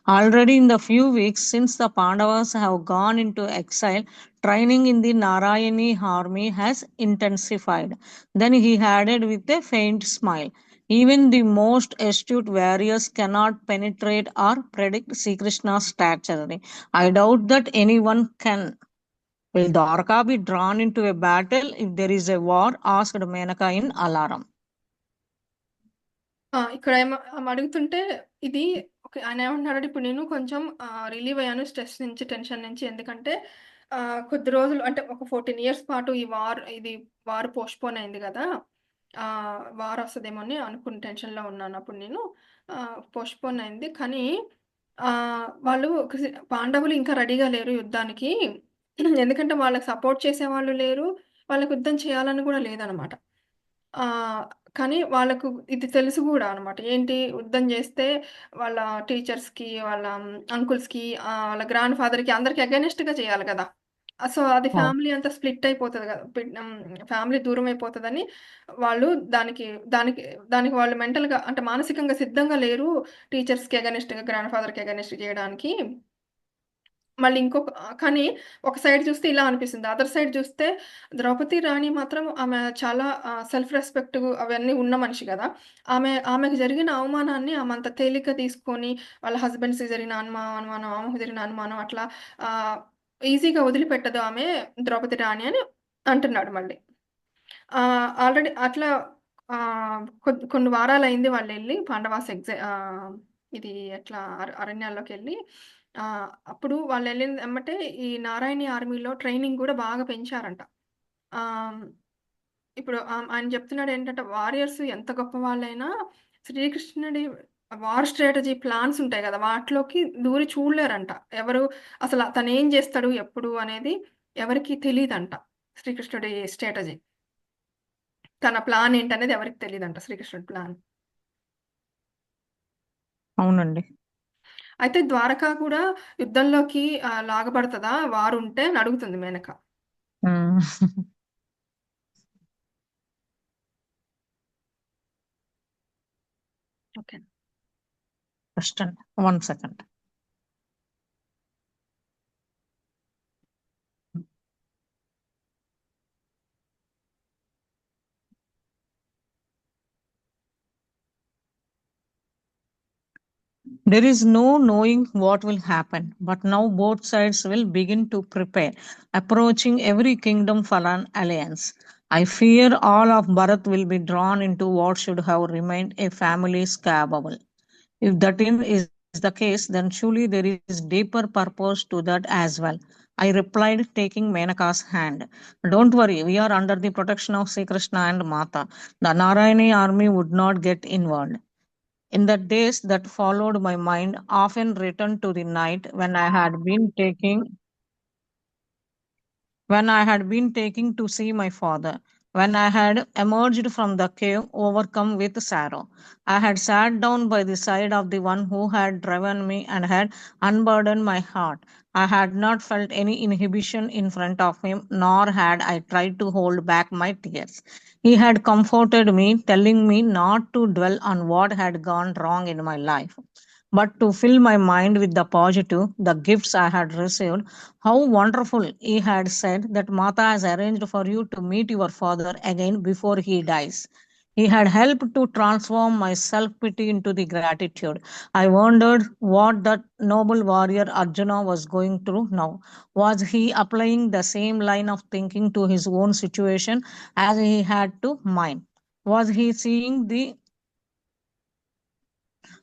Already in the few weeks since the Pandavas have gone into exile, training in the Narayani army has intensified. Then he added with a faint smile, even the most astute warriors cannot penetrate or predict Sri Krishna's strategy. I doubt that anyone can. Will Dwarka be drawn into a battle if there is a war? Asked Menaka in alarm. ఇక్కడ ఆమె అడుగుతుంటే ఇది okay. ఆయనేమంటున్నాడంటే ఇప్పుడు నేను కొంచెం relieve అయ్యాను stress నుంచి, tension నుంచి. ఎందుకంటే కొద్ది రోజులు అంటే ఒక 14 ఇయర్స్ పాటు వార్ పోస్ట్‌పోన్ అయింది గదా! వార్ వస్తదేమో అని అనుకుని టెన్షన్‌లో ఉన్నాను అప్పుడు నేను. పోస్ట్‌పోన్ అయింది. కానీ వాళ్ళు పాండవులు ఇంకా రెడీగా లేరు యుద్ధానికి. ఎందుకంటే వాళ్ళకి సపోర్ట్ చేసేవాళ్ళు లేరు. వాళ్ళకి యుద్ధం చేయాలని గూడా లేదనమాట. ఆహ్, కానీ వాళ్ళకు ఇది తెలుసు గూడా అనమాట. ఏంటి యుద్ధం జేస్తే వాళ్ళ టీచర్స్‌కి, వాళ్ళ అంకుల్స్‌కి, వాళ్ళ గ్రాండ్ ఫాదర్‌కి అందరికి అగైనెస్ట్‌గా చేయాలి గదా! సో, అది Oh. ఫ్యామిలీ అంతా స్ప్లిట్ అయిపోతది గదా! ఫ్యామిలీ దూరం అయిపోతదని వాళ్ళు దానికి దానికి దానికి వాళ్ళు మెంటల్‌గా అంటే మానసికంగా సిద్ధంగా లేరు. టీచర్స్‌కి అగైనెస్ట్‌గా, గ్రాండ్ ఫాదర్‌కి అగైనెస్ట్‌గా చేయడానికి. మళ్ళీ కానీ ఒక సైడ్ చూస్తే ఇలా అనిపిస్తుంది. అదర్ సైడ్ చూస్తే ద్రౌపది రాణి మాత్రం ఆమె చాలా సెల్ఫ్ రెస్పెక్ట్ అవన్నీ ఉన్న మనిషి గదా! ఆమెకు జరిగిన అవమానాన్ని ఆమె అంత తేలిగ్గా తీసుకొని వాళ్ళ హస్బెండ్స్‌కి జరిగిన అనుమానం, ఆమెకు జరిగిన అనుమానం అట్లా ఆహ్, ఈజీగా వదిలిపెట్టదు ఆమె ద్రౌపది రాణి అని అంటున్నాడు మళ్ళీ. ఆల్రెడీ అట్లా కొన్ని వారాలయింది వాళ్ళెళ్లి పాండవాస్ ఇది ఎట్లా అరణ్యాల్లోకెళ్ళి అప్పుడు వాళ్ళెళ్ళిన ఎమ్మటే ఈ నారాయణి ఆర్మీలో ట్రైనింగ్ గూడా బాగా పెంచారంట. ఆహ్, ఇప్పుడు ఆయన చెప్తున్నాడేంటంటే వారియర్స్ ఎంత గొప్పవాళ్ళైనా శ్రీకృష్ణుడి వార్ స్ట్రాటజీ ప్లాన్స్ ఉంటాయి గదా! వాటిలోకి దూరి చూడలేరంట. ఎవరు అసల తనేం జేస్తాడు, ఎప్పుడు అనేది ఎవరికీ తెలీదంట. శ్రీకృష్ణుడి స్ట్రాటజీ. తన ప్లాన్ ఏంటనేది ఎవరికి తెలియదంట, శ్రీకృష్ణుడి ప్లాన్. అవునండి. అయితే ద్వారక కూడా యుద్ధంలోకి లాగబడుతుందా వారు ఉంటే అని అడుగుతుంది మేనక. ఉమ్. Okay. Just 1 second. There is no knowing what will happen, but now both sides will begin to prepare, approaching every kingdom for an alliance. I fear all of Bharat will be drawn into what should have remained a family squabble. If that is the case, then surely there is deeper purpose to that as well. I replied, taking Menaka's hand. Don't worry, we are under the protection of Sri Krishna and Mata. The Narayani army would not get involved. In the days that followed, my mind often returned to the night when I had been taking to see my father. When I had emerged from the cave, overcome with sorrow, I had sat down by the side of the one who had driven me and had unburdened my heart. I had not felt any inhibition in front of him, nor had I tried to hold back my tears. He had comforted me, telling me not to dwell on what had gone wrong in my life, but to fill my mind with the positive, the gifts I had received. How wonderful, he had said, that Mata has arranged for you to meet your father again before he dies. He had helped to transform my self pity into the gratitude. I wondered what that noble warrior Arjuna was going through now. Was he applying the same line of thinking to his own situation as he had to mine? Was he seeing the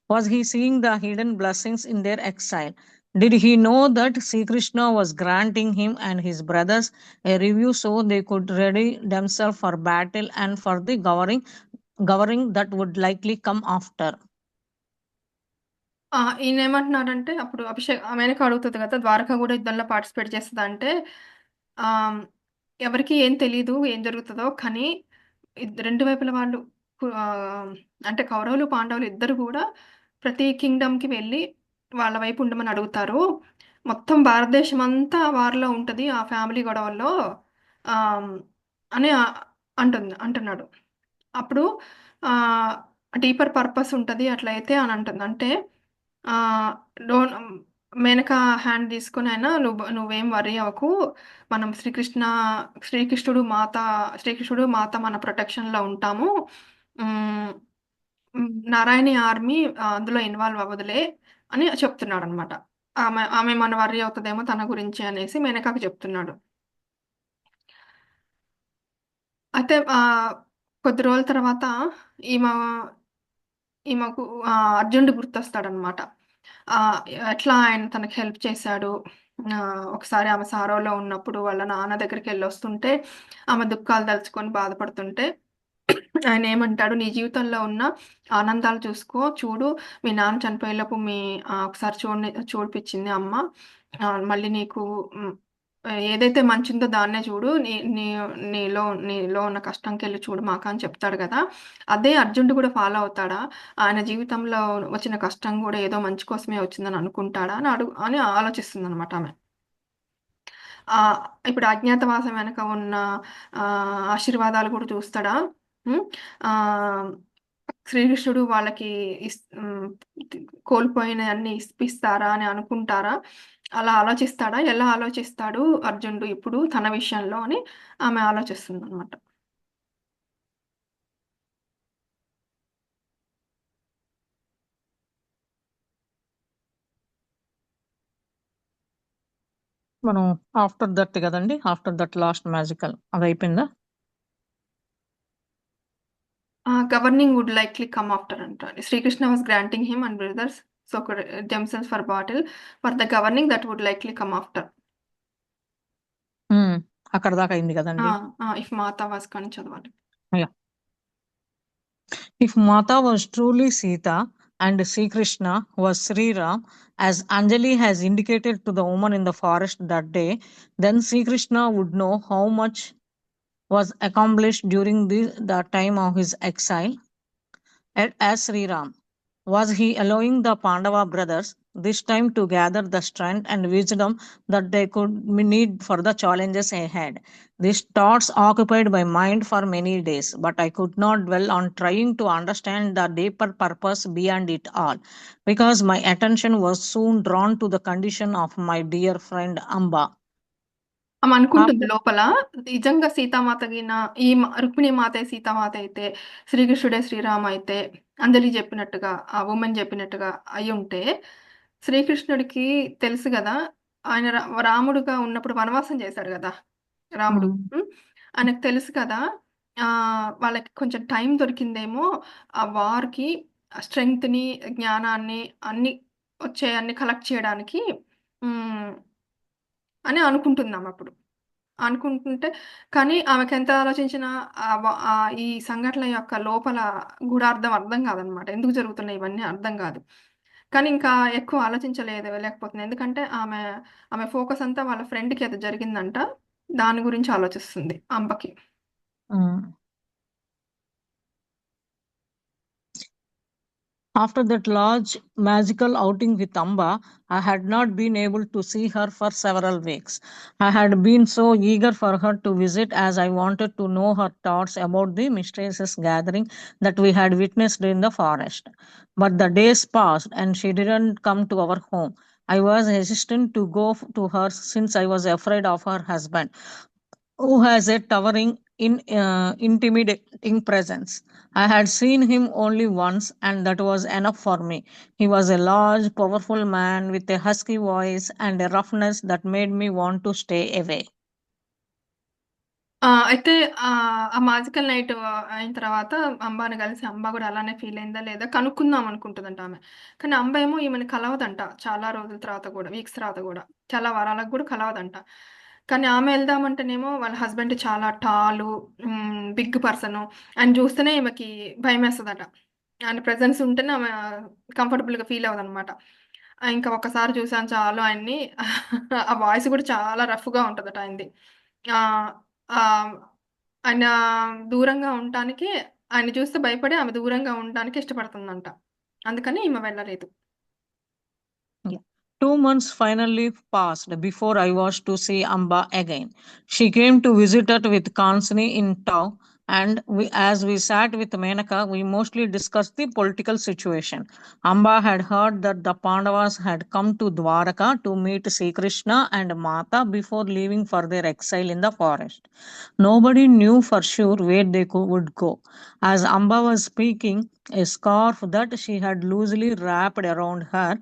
was he seeing the hidden blessings in their exile? Did he know that Sri Krishna was granting him and his brothers a review so they could ready themselves for battle and for the governing that would likely come after? ఈయనేమంటున్నాడంటే అప్పుడు మేనక అడుగుతది కదా! ద్వారక గూడా యుద్ధంలో participate చేస్తదా అంటే, ఆహ్, ఎవరికీ ఏం తెలీదు ఏం జరుగుతదో. కానీ 2 వైపుల వాళ్ళు ఆహ్, అంటే కౌరవులు, పాండవులు ఇద్దరు గూడా ప్రతి కింగ్‌డమ్‌కి వెళ్లి వాళ్ళ వైపు ఉండమని అడుగుతారు. మొత్తం భారతదేశమంతా వార్‌లో ఉంటది ఆ ఫ్యామిలీ గొడవల్లో ఆహ్, అని అంటున్నాడు. అప్పుడు ఆహ్, డీపర్ పర్పస్ ఉంటది అట్లయితే అని అంటుంది. అంటే ఆహ్, డోన్ మేనక హ్యాండ్ తీసుకొని ఆయన నువ్వేం వర్రీ అవ్వకు. మనం శ్రీకృష్ణుడు, మాత మన ప్రొటెక్షన్‌లో ఉంటాము. హ్మ్. నారాయణి ఆర్మీ అందులో ఇన్వాల్వ్ అవ్వదులే అని చెప్తున్నాడనమాట. ఆమె మన వర్రీ అవుతదేమో తన గురించి అనేసి మేనకకి చెప్తున్నాడు. అయితే కొద్ది రోజుల తర్వాత ఈమ ఈమెకు అర్జునుడు గుర్తొస్తాడనమాట. ఆహ్, ఎట్లా ఆయన తనకి హెల్ప్ చేశాడు. ఒకసారి ఆమె సారోలో ఉన్నప్పుడు వాళ్ళ నాన్న దగ్గరికెళ్ళొస్తుంటే, ఆమె దుఃఖాలు తలుచుకొని బాధపడుతుంటే, ఆయనేమంటాడు, "నీ జీవితంలో ఉన్న ఆనందాలు చూడు. మీ నాన్న చనిపోయేలోపు ఒకసారి చూడిపిచ్చింది అమ్మ. మళ్ళీ నీకు హ్మ్, ఏదైతే మంచుందో దాన్నే చూడు. నీలో ఉన్న కష్టంకెళ్ళి చూడు మాక" అని చెప్తాడు గదా! అదే అర్జునుడు గూడా ఫాలో అవుతాడా? ఆయన జీవితంలో వచ్చిన కష్టం గూడా ఏదో మంచి కోసమే వచ్చిందని అనుకుంటాడా? అని ఆలోచిస్తుందనమాట ఆమె. ఆహ్, ఇప్పుడు అజ్ఞాతవాసం వెనక ఉన్న ఆశీర్వాదాలు కూడా చూస్తాడా? హ్మ్. ఆహ్, శ్రీకృష్ణుడు వాళ్ళకి హ్మ్. కోల్పోయినయన్నీ ఇప్పిస్తారా అని అనుకుంటారా? అలా ఆలోచిస్తాడా? ఎలా ఆలోచిస్తాడు అర్జునుడు ఇప్పుడు తన విషయంలో అని ఆమె ఆలోచిస్తుందనమాట. మనం ఆఫ్టర్ దట్ కదండి, ఆఫ్టర్ దట్ లాస్ట్ మ్యాజికల్ అది అయిపోయిందా? Governing would likely come after అంటాడు. Srikృష్ణ was granting him and brothers so could themselves for battle. For the governing that would likely come after. అక్కడ దాకా అయింది కదండి. If Mata was కానీ చదవాలి. Yeah. If Mata was truly Sita and Sri Krishna was Sri Ram, as Anjali has indicated to the woman in the forest that day, then Sri Krishna would know how much was accomplished during the time of his exile as Sri Ram. Was he allowing the Pandava brothers this time to gather the strength and wisdom that they could need for the challenges ahead? These thoughts occupied my mind for many days, but I could not dwell on trying to understand the deeper purpose beyond it all, because my attention was soon drawn to the condition of my dear friend Amba. ఆమె అనుకుంటుంది After లోపల, నిజంగా సీతామాత గిన రుక్మిణి మాతే సీతామాత అయితే, శ్రీకృష్ణుడే శ్రీరామ అయితే, అంజలి చెప్పినట్టుగా, ఆ వుమెన్ చెప్పినట్టుగా అయ్యుంటే, శ్రీకృష్ణుడికి తెలుసు గదా! ఆయన రాముడుగా ఉన్నప్పుడు వనవాసం చేశాడు గదా! రాముడు. Mm. హ్మ్. ఆయనకు తెలుసు కదా! వాళ్ళకి కొంచెం టైం దొరికిందేమో ఆ వార్‌కి స్ట్రెంగ్త్‌ని, జ్ఞానాన్ని అన్నీ అన్నీ కలెక్ట్ చేయడానికి హ్మ్. అని అనుకుంటుందామప్పుడు. అనుకుంటుంటే కానీ ఆమెకెంత ఆలోచించినా ఈ సంఘటన యొక్క లోపల గూఢార్థం అర్థం కాదనమాట. ఎందుకు జరుగుతున్నాయి ఇవన్నీ అర్థం కాదు. కానీ ఇంకా ఎక్కువ లేకపోతుంది. ఎందుకంటే ఆమె ఫోకస్ అంతా వాళ్ళ ఫ్రెండ్‌కి ఏదో జరిగిందంట. దాని గురించి ఆలోచిస్తుంది అంబకి. Mm. After that large magical outing with Amba, I had not been able to see her for several weeks. I had been so eager for her to visit as I wanted to know her thoughts about the mysterious gathering that we had witnessed in the forest. But the days passed and she didn't come to our home. I was hesitant to go to her since I was afraid of her husband, who has a towering, intimidating presence. I had seen him only once, and that was enough for me. He was a large, powerful man with a husky voice and a roughness that made me want to stay away. అయితే ఆ magical night అయిన తర్వాత అంబాని కలిసి అంబ గూడా అలానే feel అయిందా లేదా కనుక్కుందాం అనుకుంటదంట ఆమె. కానీ అంబ ఏమో ఈమెని కలవదంట. చాలా రోజుల తర్వాత గూడా, వీక్స్ తర్వాత గూడా. చాలా వారాలకు గూడా కలవదంట. కానీ ఆమె ఎళ్దామంటేనేమో వాళ్ళ హస్బెండ్ చాలా టాలు, బిగ్ పర్సను. ఆయన చూస్తేనే ఈమెకి భయమేస్తదట. ఆయన ప్రెజెన్స్ ఉంటేనే ఆమె కంఫర్టబుల్‌గా ఫీల్ అవ్వదనమాట. ఇంకా ఒక్కసారి చూసాను చాలు ఆయన్ని. ఆ వాయిస్ గూడా చాలా రఫ్‌గా ఉంటదట ఆయనది. ఆహ్, ఆహ్, ఆయన దూరంగా ఉండటానికి, ఆయన్ని చూస్తే భయపడి ఆమె దూరంగా ఉండడానికి ఇష్టపడుతుందంట. అందుకని ఈమె వెళ్ళలేదు. Yeah. 2 months finally passed before I was to see Amba again. She came to visit us with Kansini in tow, and as we sat with Menaka, we mostly discussed the political situation. Amba had heard that the Pandavas had come to Dwaraka to meet Sri Krishna and Mata before leaving for their exile in the forest. Nobody knew for sure where they would go. As Amba was speaking, a scarf that she had loosely wrapped around her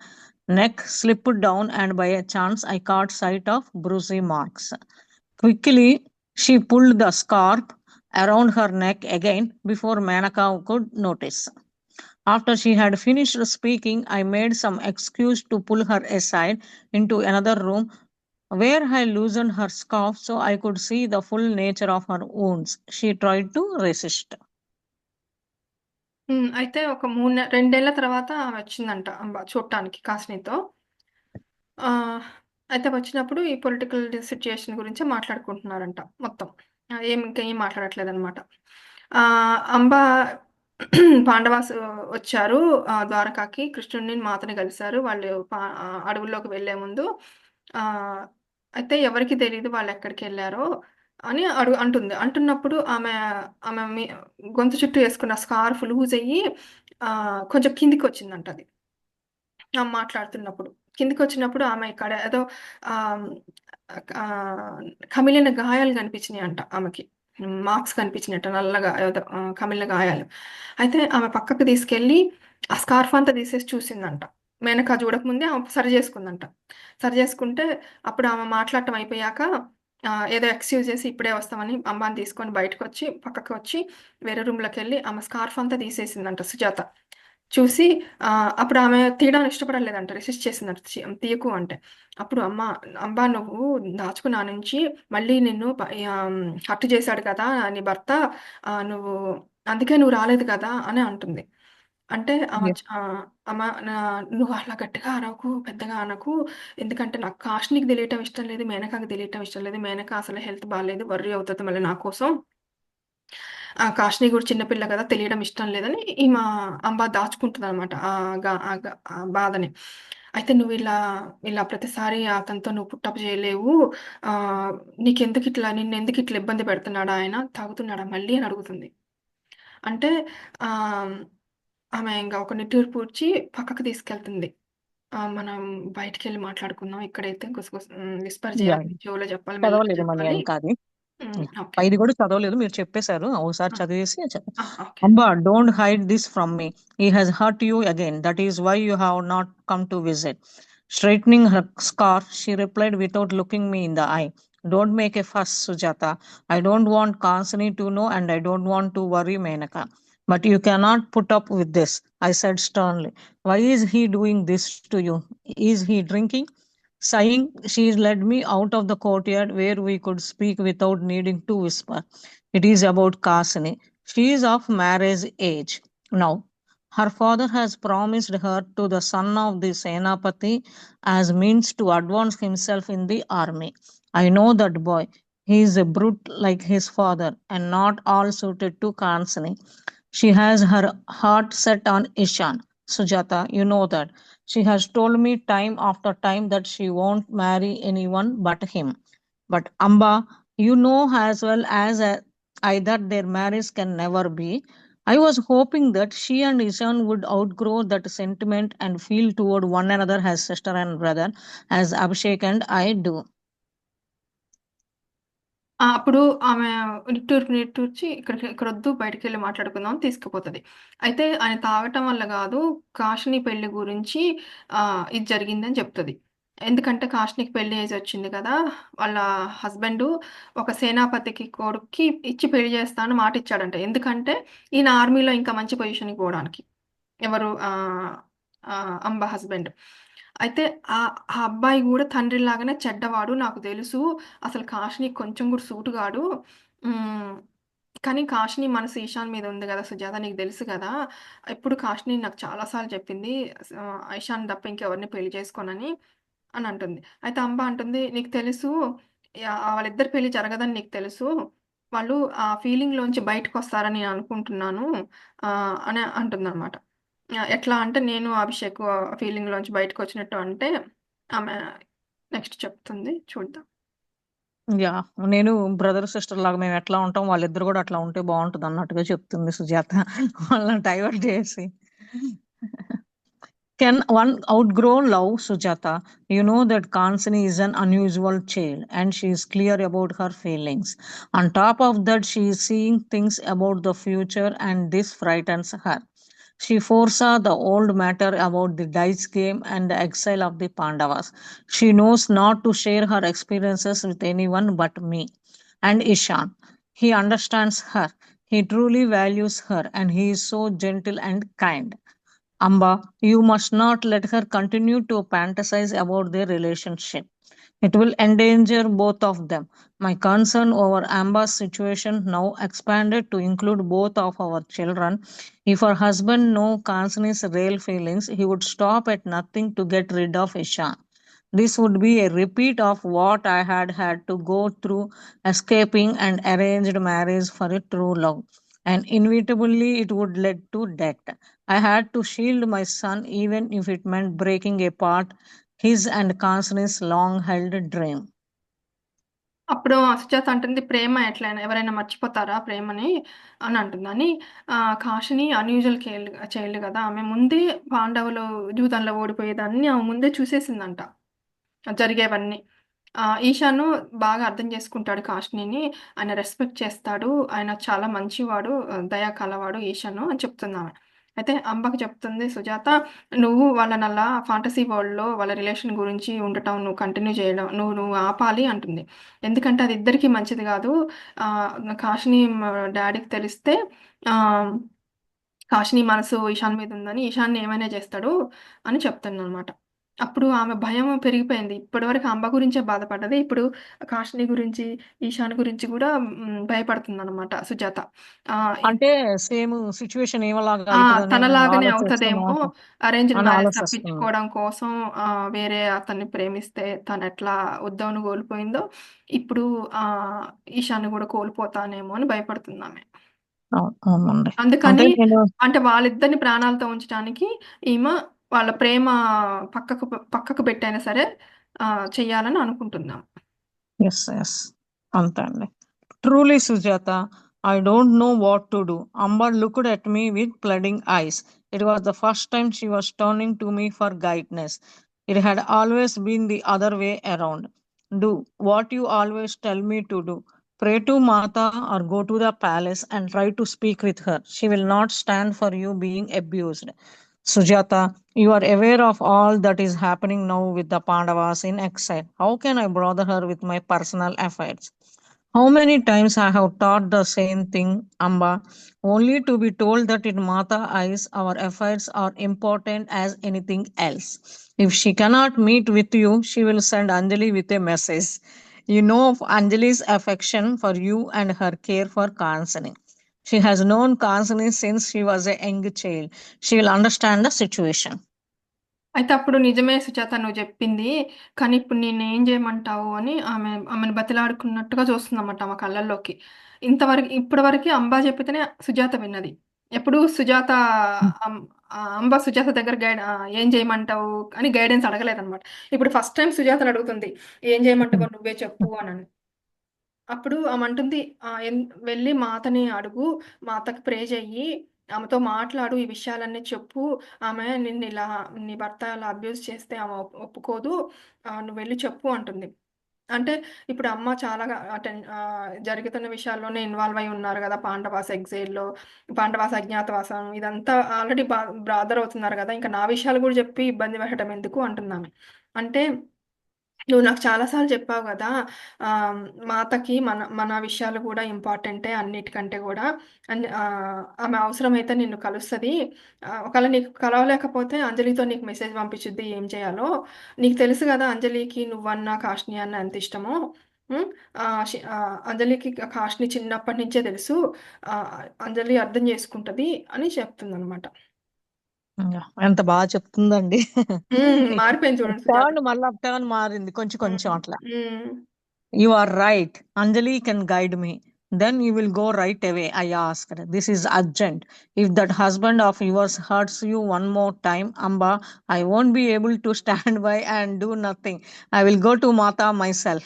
neck slipped down, and by a chance I caught sight of bruisey marks. Quickly, she pulled the scarf around her neck again before Manaka could notice. After she had finished speaking, I made some excuse to pull her aside into another room where I loosened her scarf so I could see the full nature of her wounds. She tried to resist. అయితే ఒక 2 ఏళ్ల తర్వాత ఆమె వచ్చిందంట అంబ చూడటానికి కాసినితో. అయితే వచ్చినప్పుడు ఈ పొలిటికల్ సిట్యుయేషన్ గురించే మాట్లాడుకుంటున్నారంట మొత్తం. ఇంకా ఏం మాట్లాడట్లేదనమాట. అంబ పాండవాస్ వచ్చారు ద్వారకాకి. కృష్ణుడిని, మాతని కలిసారు. వాళ్ళు అడవుల్లోకి వెళ్ళే ముందు ఆహ్, అయితే ఎవరికీ తెలీదు వాళ్ళెక్కడికెళ్లారో అని అంటుంది. అంటున్నప్పుడు ఆమె ఆమె మీ గొంతు చుట్టూ యేసుకున్న స్కార్ఫ్ లూజ్ అయ్యి కొంచెం కిందికొచ్చిందంట అది. మాట్లాడుతున్నప్పుడు. కిందకొచ్చినప్పుడు ఆమె ఇక్కడ ఏదో ఆహ్, ఆహ్, కమిలిన గాయాలు కనిపించినియంట ఆమెకి. మార్క్స్ కనిపించినియంట నల్లగా ఏదో కమిలిన గాయాలు. అయితే ఆమె పక్కకు తీసుకెళ్ళి ఆ స్కార్ఫ్ అంతా తీసేసి చూసిందంట. మేనక చూడకముందే ఆమె సరి చేసుకుందంట. సరి చేసుకుంటే అప్పుడు ఆమె మాట్లాడటం అయిపోయాక ఏదో ఎక్స్‌క్యూజ్ చేసి ఇప్పుడే వస్తామని అంబాని తీసుకొని బయటకొచ్చి పక్కకు వచ్చి వేరే రూమ్‌లోకెళ్ళి ఆమె స్కార్ఫ్ అంతా తీసేసిందంట సుజాత. చూసి అప్పుడు ఆమె తీయడానికి ఇష్టపడలేదంట. రెసిస్ట్ చేసిందంట. తీయకు అంటే. అప్పుడు "అంబా నువ్వు దాచుకో నా నుంచి. మళ్ళీ నిన్ను హర్ట్ చేశాడు కదా! నీ భర్త. నువ్వు అందుకే నువ్వు రాలేదు కదా!" అని అంటుంది. అంటే ఆమె Yeah. అమ్మ "నువ్వు అట్లా గట్టిగా అరవకు, పెద్దగా అనకు. ఎందుకంటే నాకు కాష్‌నికి తెలియటం ఇష్టం లేదు. మేనకకి తెలియటం ఇష్టం లేదు. మేనక అసలే హెల్త్ బాలేదు. వర్రీ అవుతది మళ్ళీ నా కోసం." కాషిని గూడా చిన్న పిల్ల కదా! తెలియడం ఇష్టం లేదని అంబ దాచుకుంటదనమాట. ఆ బాధని. అయితే "నువ్విలా ప్రతిసారి అతనితో నువ్వు పుట్టప్ జేయలేవు. ఆహ్, నిన్నెందుకిట్లా ఇబ్బంది పెడుతున్నాడా ఆయన? తాగుతున్నాడా మళ్ళీ?" అని అడుగుతుంది. అంటే ఆహ్, ఆమె ఇంగ ఒక నిట్టూర్పుడ్చి పక్కకు తీసుకెళ్తుంది. మనం బయటికెళ్ళి మాట్లాడుకుందాం. ఇక్కడైతే విస్పర్ యాహ్! చేయాలి. చెవులో చెప్పాలి. మెల్లగా చదవలేదు మళ్ళీ చెప్పాలి. ఇంకా అది. ఓకే. ఇది కూడా చదవలేదు. మీరు చెప్పేసారు. ఒకసారి ఆ! చదివేసి okay. Amba, don't hide this from me. He has hurt you again. That is why you have not come to visit. Straightening her scarf, she replied without looking me in the eye. Don't make a fuss, Sujata. I don't want Kansini to know and I don't want to worry Menaka. But you cannot put up with this, I said sternly. Why is he doing this to you? Is he drinking? Sighing, she led me out of the courtyard where we could speak without needing to whisper. It is about Kasini. She is of marriage age now. Her father has promised her to the son of the Senapati as means to advance himself in the army. I know that boy. He is a brute like his father and not all suited to Kansini. She has her heart set on Ishan. Sujata, you know that. She has told me time after time that she won't marry anyone but him. But Amba, you know as well as I that their marriage can never be. I was hoping that she and Ishan would outgrow that sentiment and feel toward one another as sister and brother, as Abhishek and I do. అప్పుడు ఆమె నిట్టూర్చి ఇక్కడొద్దు బయటికెళ్ళి మాట్లాడుకుందాం అని తీసుకుపోతది. అయితే ఆయన తాగటం వల్ల గాదు, కాషిని పెళ్లి గురించి ఇది జరిగిందని చెప్తది. ఎందుకంటే కాషినికి పెళ్లి ఏజొచ్చింది కదా! వాళ్ళ హస్బెండు ఒక సేనాపతికి కొడుక్కి ఇచ్చి పెళ్లి చేస్తా అని మాటిచ్చాడంట. ఎందుకంటే ఈయన ఆర్మీలో ఇంకా మంచి పొజిషన్‌కి పోవడానికి. ఎవరు అంబ హస్బెండ్. అయితే ఆ అబ్బాయి గూడా తండ్రిలాగానే చెడ్డవాడు నాకు తెలుసు. అసలు కాషిని కొంచెం గూడా సూటు గాడు. హ్మ్. కానీ కాషిని మనసు ఈశాన్ మీద ఉంది గదా! సుజాత నీకు తెలుసు గదా! ఎప్పుడు కాషిని నాకు చాలా సార్లు చెప్పింది. ఈశాన్ తప్ప ఇంకెవరిని పెళ్లి చేసుకోనని అని అంటుంది. అయితే అంబ అంటుంది, "నీకు తెలుసు వాళ్ళిద్దరి పెళ్లి జరగదని నీకు తెలుసు. వాళ్ళు ఆ ఫీలింగ్‌లోంచి బయటకొస్తారని నేను అనుకుంటున్నాను" అని అంటుందనమాట. ఎట్లా అంటే నేను అభిషేక్ ఫీలింగ్‌లోంచి బయటకొచ్చినట్టు అంటే ఆమె నెక్స్ట్ చెప్తుంది చూద్దాం. యాహ్! నేను బ్రదర్, సిస్టర్ లాగా మేమెట్లా ఉంటాం, వాళ్ళిద్దరు గూడా అట్లా ఉంటే బావుంటదన్నట్టుగా చెప్తుంది సుజాత. వాళ్ళని divert JC. Can one outgrow love, Sujata? You know that Kansini is an unusual child and she is clear about her feelings. On top of that, she is seeing things about the future and this frightens her. She foresaw the old matter about the dice game and the exile of the Pandavas. She knows not to share her experiences with anyone but me and Ishan. He understands her. He truly values her and he is so gentle and kind. Amba, you must not let her continue to fantasize about their relationship. It will endanger both of them. My concern over Amba's situation now expanded to include both of our children. If her husband knew Kansani's real feelings, he would stop at nothing to get rid of Ishan. This would be a repeat of what I had to go through escaping an arranged marriage for a true love. And inevitably, it would lead to death. I had to shield my son, even if it meant breaking apart his and Kansani's long held dream. అప్పుడు సుజాత అంటుంది, "ప్రేమ ఎట్లైనా ఎవరైనా మర్చిపోతారా ప్రేమని" అని అంటుందని. కాషిని unusual child గదా! ఆమె ముందే పాండవులు జూదంలో ఓడిపోయేదాన్ని ఆమె ముందే చూసేసిందంట. జరిగేవన్నీ. ఈషాను బాగా అర్థం చేసుకుంటాడు కాషినిని. ఆయన రెస్పెక్ట్ చేస్తాడు. ఆయన చాలా మంచివాడు, దయ కలవాడు ఈషాను అని చెప్తుందామె. అయితే అంబకి చెప్తుంది సుజాత, "నువ్వు వాళ్ళనలా ఫాంటసీ వరల్డ్‌లో వాళ్ళ రిలేషన్ గురించి ఉండటం నువ్వు కంటిన్యూ చేయడం నువ్వు ఆపాలి" అంటుంది. ఎందుకంటే అది ఇద్దరికీ మంచిది గాదు. కాషిని డ్యాడీకి తెలిస్తే ఆహ్, కాషిని మనసు ఈషాన్ మీద ఉందని ఈషాన్‌ని ఏమైనా చేస్తాడు అని చెప్తుందనమాట. అప్పుడు ఆమె భయం పెరిగిపోయింది. ఇప్పటివరకు అంబ గురించే బాధపడ్డది. ఇప్పుడు కాషిని గురించి, ఈషాన్ గురించి గూడా భయపడుతుందనమాట సుజాత. ఆహ్, ఇ అంటే సేమ్ సిట్యుయేషన్ ఏమలాగా ఆ! అయితదని తనలాగానే ఆలోచిస్తున్నా అవుతదేమో అరేంజ్డ్ అని మ్యారేజ్ ఆలోచిస్తున్నా. తప్పించుకోవడం కోసం వేరే అతన్ని ప్రేమిస్తే తనెట్లా ఉద్దవను కోల్పోయిందో, ఇప్పుడు ఈషాన్‌ని గూడా కోల్పోతానేమో అని భయపడుతుందామె. అవునండి. అంటే అందుకని నేను అంటే వాళ్ళిద్దరిని ప్రాణాలతో ఉంచడానికి ఈమె వాళ్ళ ప్రేమ పక్కకు పెట్టైనా సరే చెయ్యాలని అనుకుంటున్నాం. ఎస్. అంతే అండి. Truly, Sujata, I don't know what to do. Amba looked at me with pleading eyes. It was the first time she was turning to me for guidance. It had always been the other way around. Do what you always tell me to do. Pray to Mata or go to the palace and try to speak with her. She will not stand for you being abused. Sujata, you are aware of all that is happening now with the Pandavas in exile. How can I bother her with my personal affairs? How many times I have taught the same thing, Amba, only to be told that in Mata eyes our affairs are important as anything else. If she cannot meet with you, she will send Anjali with a message. You know of Anjali's affection for you and her care for Kansani. She has known Kansani since she was a young child. She will understand the situation. అయితే అప్పుడు నిజమే సుజాత నువ్వు చెప్పింది. కానీ ఇప్పుడు నేనేం జేయమంటావు అని ఆమెను బతిలాడుకున్నట్టుగా చూస్తుందన్నమాట ఆమె కళ్ళల్లోకి. ఇప్పటివరకి అంబా చెప్పితేనే సుజాత విన్నది. ఎప్పుడు సుజాత అంబ సుజాత దగ్గర ఏం చేయమంటావు అని గైడెన్స్ అడగలేదన్నమాట. ఇప్పుడు ఫస్ట్ టైమ్ సుజాతని అడుగుతుంది. ఏం చేయమంటావో నువ్వే చెప్పు అనని. అప్పుడు ఆమంటుంది వెళ్ళి మాతని అడుగు, మాతకి ప్రే చెయ్యి, ఆమెతో మాట్లాడు, ఈ విషయాలన్నీ చెప్పు. ఆమె నీ భర్త ఇలా అబ్యూజ్ చేస్తే ఆమె ఒప్పుకోదు. నువ్వెళ్లి చెప్పు అంటుంది. అంటే ఇప్పుడు అమ్మ చాలా జరుగుతున్న విషయాల్లోనే ఇన్వాల్వ్ అయ్యి ఉన్నారు గదా! పాండవాస్ ఎగ్జైల్‌లో, పాండవాస్ అజ్ఞాతవాసం ఇదంతా ఆల్రెడీ బాదర్ అవుతున్నారు గదా! ఇంకా నా విషయాలు గూడా చెప్పి ఇబ్బంది పెట్టడం ఎందుకు అంటుందామె. అంటే నువ్వు నాకు చాలా సార్లు చెప్పావు గదా! మాతకి మన విషయాలు గూడా ఇంపార్టెంటే అన్నిటికంటే గూడా. ఆమె అవసరమైతే నిన్ను కలుస్తది. ఒకవేళ నీకు కలవలేకపోతే అంజలితో నీకు మెసేజ్ పంపించుద్ది ఏం చేయాలో. నీకు తెలుసు గదా! అంజలికి నువ్వన్నా, కాష్ని అన్నా ఎంత ఇష్టమో. హ్మ్. అంజలికి కాష్ని చిన్నప్పటి నుంచే తెలుసు. అంజలి అర్థం చేసుకుంటది అని చెప్తుందనమాట. ఎంత బాగా చెప్తుందండి. మారిపోయింది చూడండి సుజాత. మళ్ళా టర్న్ మారింది కొంచెం కొంచెం హ్మ్. అట్లా. హ్మ్. You are right. Anjali can guide me. Then you will go right away, I asked. This is urgent. If that husband of yours hurts you one more time, Amba, I won't be able to stand by and do nothing. I will go to Mata myself.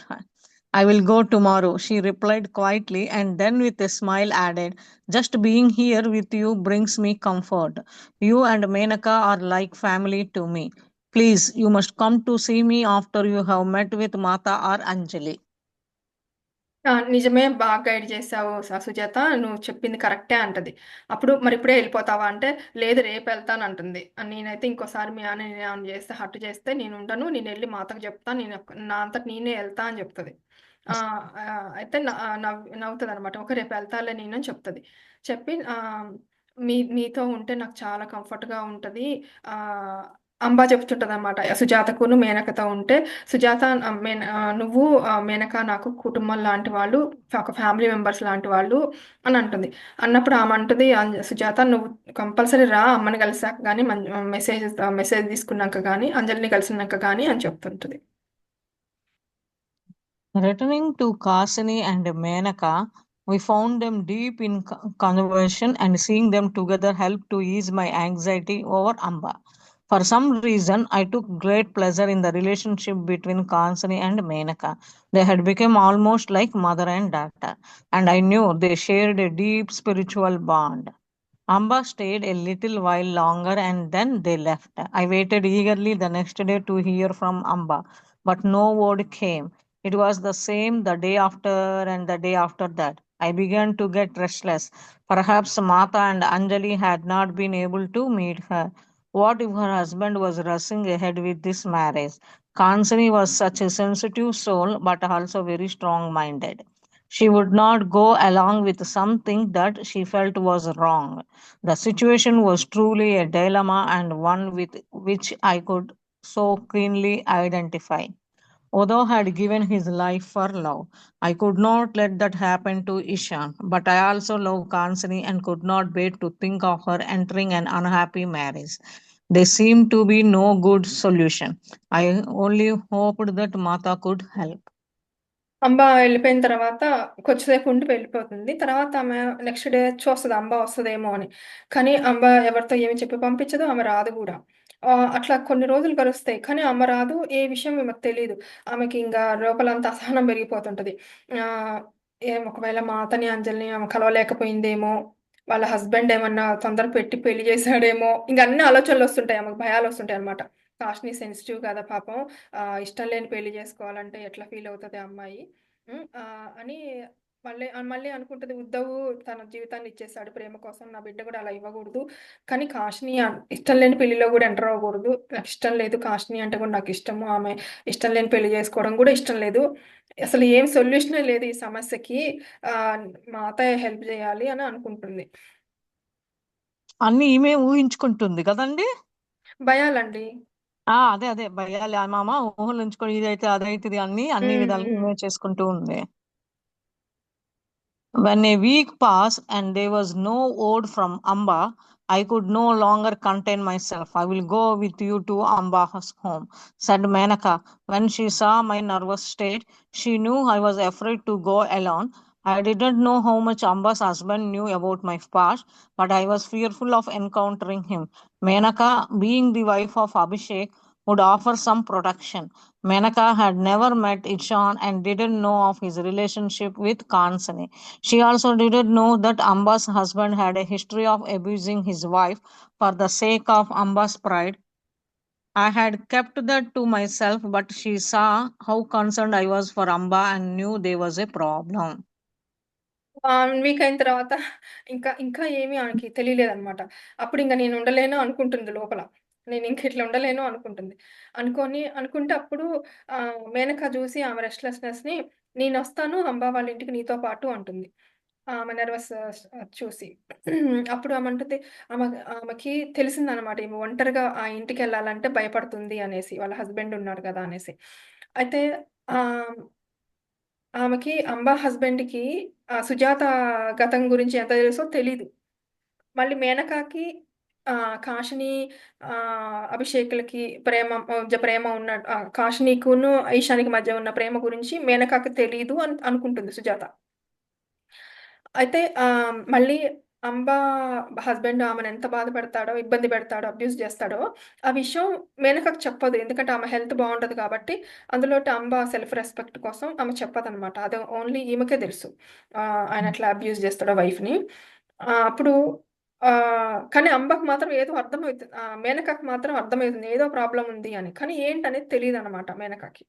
I will go tomorrow, she replied quietly, and then with a smile added, just being here with you brings me comfort. You and Menaka are like family to me. Please, you must come to see me after you have met with Mata or Anjali. నిజమే బాగా guide చేశావు సుజాత. నువ్వు చెప్పింది కరెక్టే అంటది. అప్పుడు మరిప్పుడే ఎళ్ళిపోతావా అంటే, లేదు రేపెళ్తానంటుంది. నేనైతే ఇంకోసారి మీ ఆయన ఏమన్నా చేస్తే హర్ట్ చేస్తే నేనుండను. నేనెళ్ళి మా అత్తకి చెప్తా. నా అంతట నేనే ఎళ్తా అని చెప్తది. అయితే నవ్వుతదనమాట. ఓకే. రేపెళ్తాలే నేను అని చెప్తది. చెప్పి మీతో ఉంటే నాకు చాలా కంఫర్ట్‌గా ఉంటది. ఆహ్, అంబా చెప్తుంటదనమాట. సుజాతకును, మేనకతో ఉంటే సుజాత నువ్వు మేనక నాకు కుటుంబం లాంటి వాళ్ళు, ఒక ఫ్యామిలీ మెంబర్స్ లాంటి వాళ్ళు అని అంటుంది. అన్నప్పుడు ఆమె అంటది సుజాత నువ్వు కంపల్సరీ రా అమ్మని కలిసాక గాని మెసేజ్ తీసుకున్నాక గాని, అంజలిని కలిసినాక గాని అని చెప్తుంటది. Returning to Kasini and Menaka, we found them deep in conversation, and seeing them together helped to ease my anxiety over Amba. For some reason, I took great pleasure in the relationship between Kansani and Menaka. They had become almost like mother and daughter, and I knew they shared a deep spiritual bond. Amba stayed a little while longer and then they left. I waited eagerly the next day to hear from Amba, but no word came. It was the same the day after and the day after that. I began to get restless. Perhaps Mata and Anjali had not been able to meet her. What if her husband was rushing ahead with this marriage? Kansani was such a sensitive soul, but also very strong minded. She would not go along with something that she felt was wrong. The situation was truly a dilemma and one with which I could so keenly identify. Odo had given his life for love. I could not let that happen to Ishan, but I also love Kansani and could not bear to think of her entering an unhappy marriage. There seemed to be no good solution. I only hoped that Mata could help. అంబ వెళ్ళిపోయిన తర్వాత కొద్దిసేపు ఉండి వెళ్ళిపోతుంది. తర్వాత ఆమె next day చూస్తది అంబ వస్తదేమో అని. కానీ అంబ ఎవరితో ఏమి చెప్పి పంపించదు. ఆమె రాదు గూడా. అట్లా కొన్ని రోజులు గడుస్తాయి. కానీ అమ్మ రాదు. ఏ విషయం ఈమెకు తెలీదు. ఆమెకి ఇంగా లోపలంతా అసహనం పెరిగిపోతుంటది. ఆహ్, ఒకవేళ మా అతని, అంజలిని ఆమె కలవలేకపోయిందేమో, వాళ్ళ హస్బెండ్ ఏమన్నా తొందర పెట్టి పెళ్లి చేసాడేమో, ఇంక అన్ని ఆలోచనలొస్తుంటాయి. ఆమెకు భయాలొస్తుంటాయన్నమాట. కాష్‌ని సెన్సిటివ్ కదా పాపం. ఇష్టం లేని పెళ్లి జేసుకోవాలంటే ఎట్లా ఫీలవుతది ఆ అమ్మాయి. అని మళ్ళీ అనుకుంటది ఉద్ధవు తన జీవితాన్ని ఇచ్చేసాడు ప్రేమ కోసం. నా బిడ్డ గూడా అలా ఇవ్వగూడదు. కానీ కాష్‌ని ఇష్టం లేని పెళ్లిలో గూడా ఎంటర్ అవ్వగూడదు. నాకిష్టం లేదు. కాష్‌ని అంటే గూడా నాకిష్టము. ఆమె ఇష్టం లేని పెళ్లి జేసుకోవడం గూడా ఇష్టం లేదు. అసలు ఏం సొల్యూషనే లేదు ఈ సమస్యకి. ఆహ్, మా అత్తయ్య హెల్ప్ జేయాలి అని అనుకుంటుంది. అన్నీ ఈమె ఊహించుకుంటుంది కదండీ! భయాలండి. అదే. భయాలు మామ ఊహలుంచుకొని ఇదైతే అదైతది అన్ని హ్మ్. విధాలుగా హ్మ్. ఈమె చేసుకుంటూ ఉంది. When a week passed and there was no word from Amba, I could no longer contain myself. I will go with you to Amba's home, said Menaka. When she saw my nervous state, she knew I was afraid to go alone. I didn't know how much Amba's husband knew about my past, but I was fearful of encountering him. Menaka, being the wife of Abhishek, would offer some protection. Menaka had never met Ishan and didn't know of his relationship with Kansani. She also didn't know that Amba's husband had a history of abusing his wife for the sake of Amba's pride. I had kept that to myself, but she saw how concerned I was for Amba and knew there was a problem. 1 week అయిన తర్వాత ఇంకా ఏమి ఆమెకి తెలియలేదనమాట. అప్పుడింక నేను ఉండలేను అనుకుంటుంది లోపల. నేనింక ఇట్లా ఉండలేను అనుకుంటుంది. అనుకుంటే అప్పుడు మేనక చూసి ఆమె రెస్ట్‌లెస్‌నెస్‌ని నేనొస్తాను అంబా వాళ్ళ ఇంటికి నీతో పాటు అంటుంది. ఆమె నెర్వస్ చూసి. అప్పుడు ఆమంటుంది ఆమెకి తెలిసిందనమాట. ఈమె ఒంటరిగా ఆ ఇంటికెళ్ళాలంటే భయపడుతుంది అనేసి. వాళ్ళ హస్బెండ్ ఉన్నాడు కదా! అనేసి. అయితే ఆహ్ ఆమెకి అంబా హస్బెండ్‌కి సుజాత గతం గురించి ఎంత తెలుసో తెలీదు. మళ్ళీ మేనకకి కాషిని అభిషేకులకి మధ్య ప్రేమ ఉన్న కాషినీకును, ఈశానికి మధ్య ఉన్న ప్రేమ గురించి మేనకకి తెలీదు అనుకుంటుంది సుజాత. అయితే మళ్ళీ అంబా హస్బెండ్ ఆమెనెంత బాధ పెడతాడో, ఇబ్బంది పెడతాడో, అబ్యూజ్ చేస్తాడో, ఆ విషయం మేనకకి చెప్పదు. ఎందుకంటే ఆమె హెల్త్ బావుండదు కాబట్టి, అందులోటి అంబ సెల్ఫ్ రెస్పెక్ట్ కోసం ఆమె చెప్పదనమాట. అది ఓన్లీ ఈమెకే తెలుసు. ఆయన ఎట్లా అబ్యూజ్ చేస్తాడో వైఫ్‌ని. అప్పుడు కానీ అంబకి మాత్రం ఏదో అర్థమైతుంది. మేనకకి మాత్రం అర్థమైతుంది. ఏదో ప్రాబ్లమ్ ఉంది అని. కానీ ఏంటనేది తెలీదనమాట మేనకకి.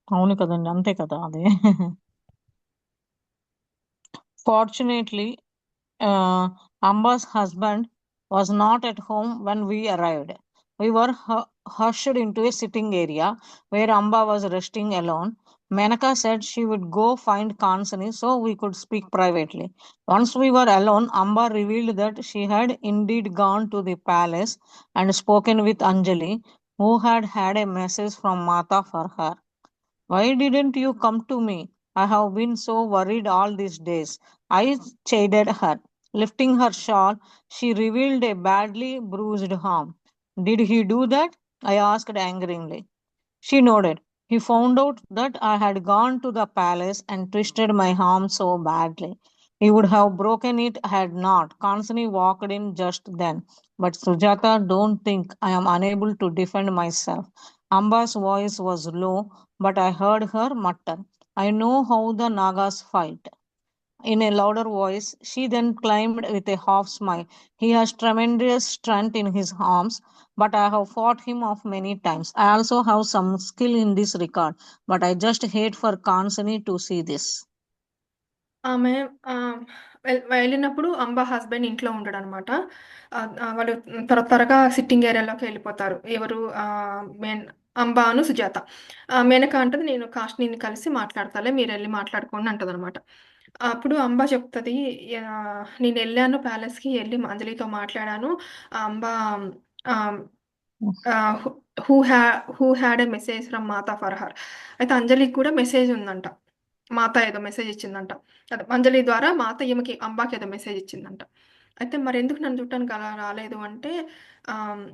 అవును కదండీ! అంతే కదా! అది. Fortunately, Amba's husband was not at home when we arrived. We were hushed into a sitting area where Amba was resting alone. Menaka said she would go find Kansani so we could speak privately. Once we were alone, Amba revealed that she had indeed gone to the palace and spoken with Anjali, who had had a message from Mata for her. Why didn't you come to me? I have been so worried all these days. I chided her. Lifting her shawl, she revealed a badly bruised arm. Did he do that? I asked angrily. She nodded. He found out that I had gone to the palace and twisted my arm so badly. He would have broken it had not. Kansani walked in just then. But Sujata, don't think I am unable to defend myself. Amba's voice was low, but I heard her mutter, I know how the Nagas fight. In a louder voice, she then climbed with a half smile. He has tremendous strength in his arms, but I have fought him off many times. I also have some skill in this regard, but I just hate for Kansani to see this. ఆమె వెళ్ళినప్పుడు అంబ husband ఇంట్లో ఉండడనమాట. వాళ్ళు త్వరగా sitting ఏరియాలోకి వెళ్ళిపోతారు. ఎవరు అంబాను, సుజాత. మేనక అంటది, "నేను కాష్ణిని కలిసి మాట్లాడతాలే, మీరెళ్లి మాట్లాడుకోండి" అంటదనమాట. అప్పుడు అంబ చెప్తది, "నేనెళ్ళాను ప్యాలెస్‌కి, ఎళ్లి అంజలితో మాట్లాడాను. Amba ah, ah, who who ha who had a message from Mata for her." అయితే అంజలికి కూడా మెసేజ్ ఉందంట. మాత ఏదో మెసేజ్ ఇచ్చిందంట. అదే అంజలి ద్వారా మాత ఈమెకి అంబాకి ఏదో మెసేజ్ ఇచ్చిందంట. అయితే మరెందుకు నన్ను చూడటానికి అలా రాలేదు అంటే,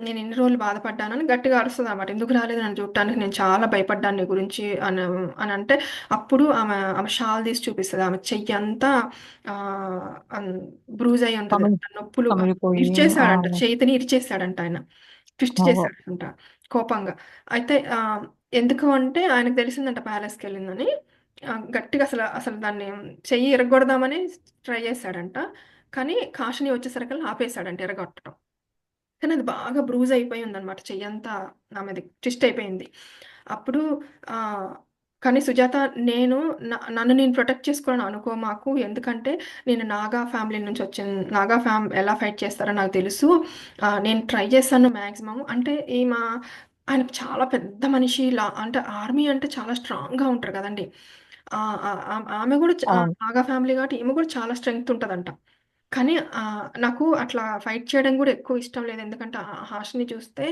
నేను ఇన్ని రోజులు బాధపడ్డానని గట్టిగా అరుస్తదనమాట. ఎందుకు రాలేదు నన్ను చూడటానికి? నేను చాలా భయపడ్డాను నీ గురించి అనంటే, అప్పుడు ఆమె షాల్ తీసి చూపిస్తది. ఆమె చెయ్యంతా ఆహ్, అన్ బ్రూజ్ అయ్యి ఉంటది. కమిలి నొప్పులు కమిలిపోయి ఇరిచేసాడంట. చేతిని ఇరిచేసాడంట ఆయన. ట్విస్ట్ ఓహో! చేసాడంట కోపంగా. అయితే ఎందుకు అంటే ఆయనకు తెలిసిందంట ప్యాలెస్‌కెళ్ళిందని. గట్టిగా అసలు దాన్ని చెయ్యి ఇరగ్గొడదామని ట్రై చేసాడంట. కానీ కాషిని వచ్చేసరికల్లా ఆపేసాడంట ఎరగొట్టడం. కానీ అది బాగా బ్రూజ్ అయిపోయి ఉందనమాట. చెయ్యంతా ఆమెది ట్విస్ట్ అయిపోయింది. అప్పుడు ఆహ్, కానీ సుజాత నేను నన్ను నేను ప్రొటెక్ట్ చేసుకోవాలని అనుకోమాకు. ఎందుకంటే నేను నాగా ఫ్యామిలీ నుంచి నాగా ఎలా ఫైట్ చేస్తారో నాకు తెలుసు. నేను ట్రై చేశాను మాక్సిమం. అంటే ఆయన చాలా పెద్ద మనిషి అంటే ఆర్మీ అంటే చాలా స్ట్రాంగ్‌గా ఉంటారు కదండీ! ఆమె కూడా అవును. నాగా ఫ్యామిలీ కాబట్టి ఈమె కూడా చాలా స్ట్రెంగ్త్ ఉంటదంట. కానీ నాకు అట్లా ఫైట్ చేయడం గూడా ఎక్కువ ఇష్టం లేదు. ఎందుకంటే హాషిని చూస్తే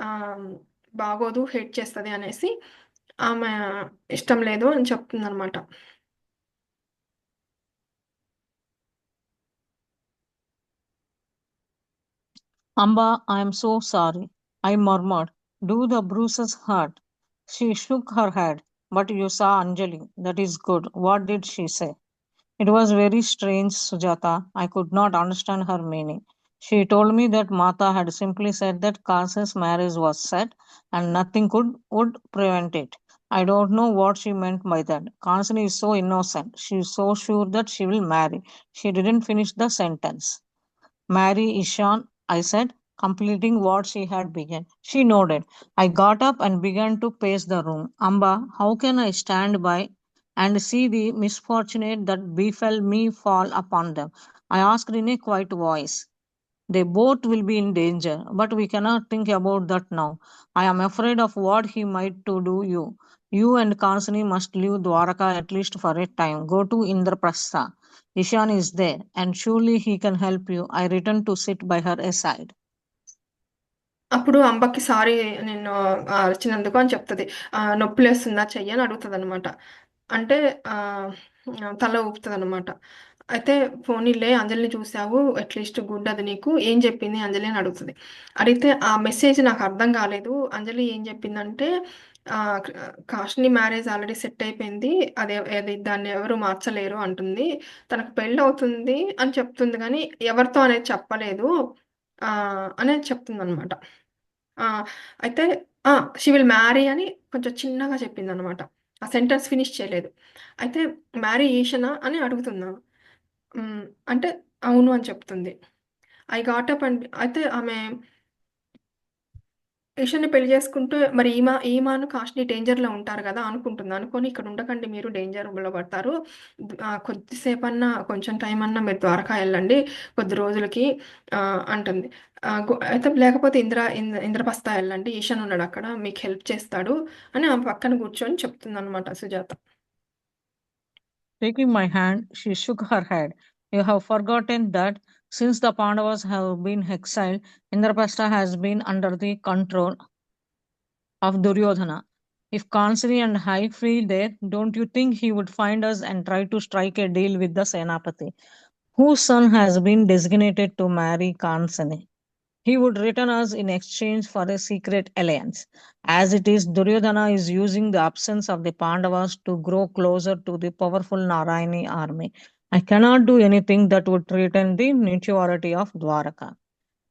ఆహ్, బాగోదు, హేట్ చేస్తది అనేసి ఆమె ఇష్టం లేదు అని చెప్తుందనమాట. Amba, I am so sorry. I murmured. Do the bruises hurt? She shook her head. But you saw Anjali. That is good. What did she say? It was very strange, Sujata. I could not understand her meaning. She told me that Mata had simply said that Kansan's marriage was set and nothing would prevent it. I don't know what she meant by that. Kansan is so innocent. She is so sure that she will marry. She didn't finish the sentence. Marry Ishan, I said, completing what she had begun. She nodded. I got up and began to pace the room. Amba, how can I stand by and see the misfortunate that befell me fall upon them? I asked in a quiet voice. They both will be in danger, but we cannot think about that now. I am afraid of what he might to do you. You and Kansani must leave Dwaraka at least for a time. Go to Indraprastha. Ishan is there, and surely he can help you. I returned to sit by her aside. అప్పుడు అంబకి sorry నేను అరిచినందుకు అని చెప్తది. నొప్పిలేస్తుందా చెయ్యి అని అడుగుతదనమాట. అంటే ఆహ్, తల ఊపుతదనమాట. అయితే పోనీలే అంజలిని చూసావు అట్‌లీస్ట్ గుడ్ అది నీకు. ఏం చెప్పింది అంజలి అని అడుగుతది. అడిగితే ఆ మెసేజ్ నాకు అర్థం కాలేదు. అంజలి ఏం చెప్పిందంటే ఆహ్, క కాష్ని మ్యారేజ్ ఆల్రెడీ సెట్ అయిపోయింది. అది దాన్ని ఎవరు మార్చలేరు అంటుంది. తనకు పెళ్లవుతుంది అని చెప్తుంది గానీ ఎవరితో అనేది చెప్పలేదు. అనేది చెప్తుందనమాట. ఆ! అయితే ఆ! షీ విల్ మ్యారీ అని కొంచెం చిన్నగా చెప్పిందనమాట. ఆ సెంటెన్స్ ఫినిష్ చేయలేదు. అయితే మ్యారీ ఈషనా అని అడుగుతున్నా. హ్మ్. అంటే అవును అని చెప్తుంది. ఐ గాట్ అప్ అండ్ అయితే ఆమె ఈషాన్ని పెళ్లి చేసుకుంటే మరి ఈమాను కాష్ని డేంజర్‌లో ఉంటారు గదా! అనుకుంటుంది. అనుకోని ఇక్కడ ఉండకండి మీరు డేంజర్‌లో పడతారు. కొద్దిసేపన్నా కొంచెం టైం అన్నా మీరు ద్వారకా ఎళ్ళండి కొద్ది రోజులకి అంటుంది. అయితే లేకపోతే ఇంద్రప్రస్థ ఎళ్ళండి. ఈశాన్ ఉన్నాడక్కడ మీకు హెల్ప్ చేస్తాడు అని ఆమె పక్కన కూర్చొని చెప్తుందనమాట Sujatha. Taking my hand, she shook her head. You have forgotten that since the Pandavas have been exiled, Indraprastha has been under the control of Duryodhana. If Kansari and I flee there, don't you think he would find us and try to strike a deal with the Senapati, whose son has been designated to marry Kansani? He would return us in exchange for a secret alliance. As it is, Duryodhana is using the absence of the Pandavas to grow closer to the powerful Narayani army. I cannot do anything that would threaten the neutrality of Dwaraka.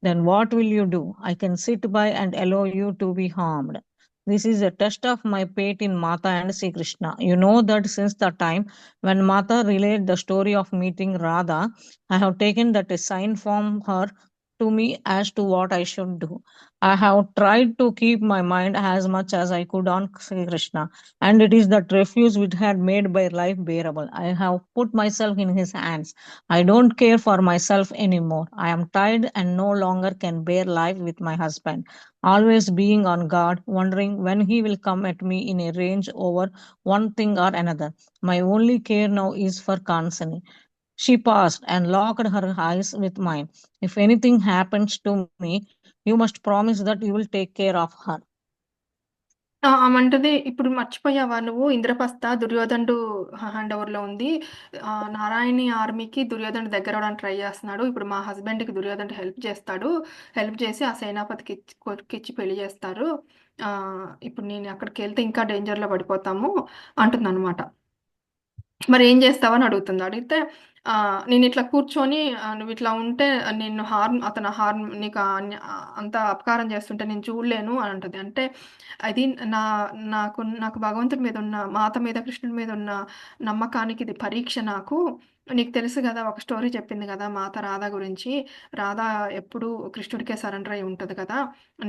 Then what will you do? I can sit by and allow you to be harmed. This is a test of my faith in Mata and Sri Krishna. You know that since the time when Mata relayed the story of meeting Radha, I have taken that a sign from her to me as to what I should do. I have tried to keep my mind as much as I could on Sri Krishna, and it is that refuge which had made my life bearable. I have put myself in his hands. I don't care for myself anymore. I am tired and no longer can bear life with my husband, always being on guard, wondering when he will come at me in a range over one thing or another. My only care now is for Kansani. She paused and locked her eyes with mine. If anything happens to me, you must promise that you will take care of her. ఆమంటది, "ఇప్పుడు మర్చిపోయావా నువ్వు ఇంద్రప్రస్థ దుర్యోధనుడు hand ఓవర్‌లో ఉంది. నారాయణి ఆర్మీకి దుర్యోధనుడు దగ్గరవ్వడానికి try చేస్తున్నాడు. ఇప్పుడు మా హస్బెండ్‌కి దుర్యోధనుడు హెల్ప్ చేస్తాడు. హెల్ప్ చేసి ఆ సేనాపతికి కొడుకిచ్చి పెళ్లి చేస్తారు. ఇప్పుడు నేను అక్కడికెళ్తే ఇంకా డేంజర్‌లో పడిపోతాము" అంటుందనమాట. మరేం జేస్తావని అడుగుతుంది. అడిగితే నేనిట్లా కూర్చొని నువ్విట్లా ఉంటే నిన్ను అతను నీకు అంత అపకారం చేస్తుంటే నేను చూడలేను అని అంటది. అంటే అది నాకు భగవంతుడి మీదున్న, మాత మీద, కృష్ణుడి మీదున్న నమ్మకానికి ఇది పరీక్ష నాకు. నీకు తెలుసు గదా! ఒక స్టోరీ చెప్పింది గదా! మాత రాధ గురించి. రాధ ఎప్పుడూ కృష్ణుడికే సరెండర్ అయి ఉంటది కదా!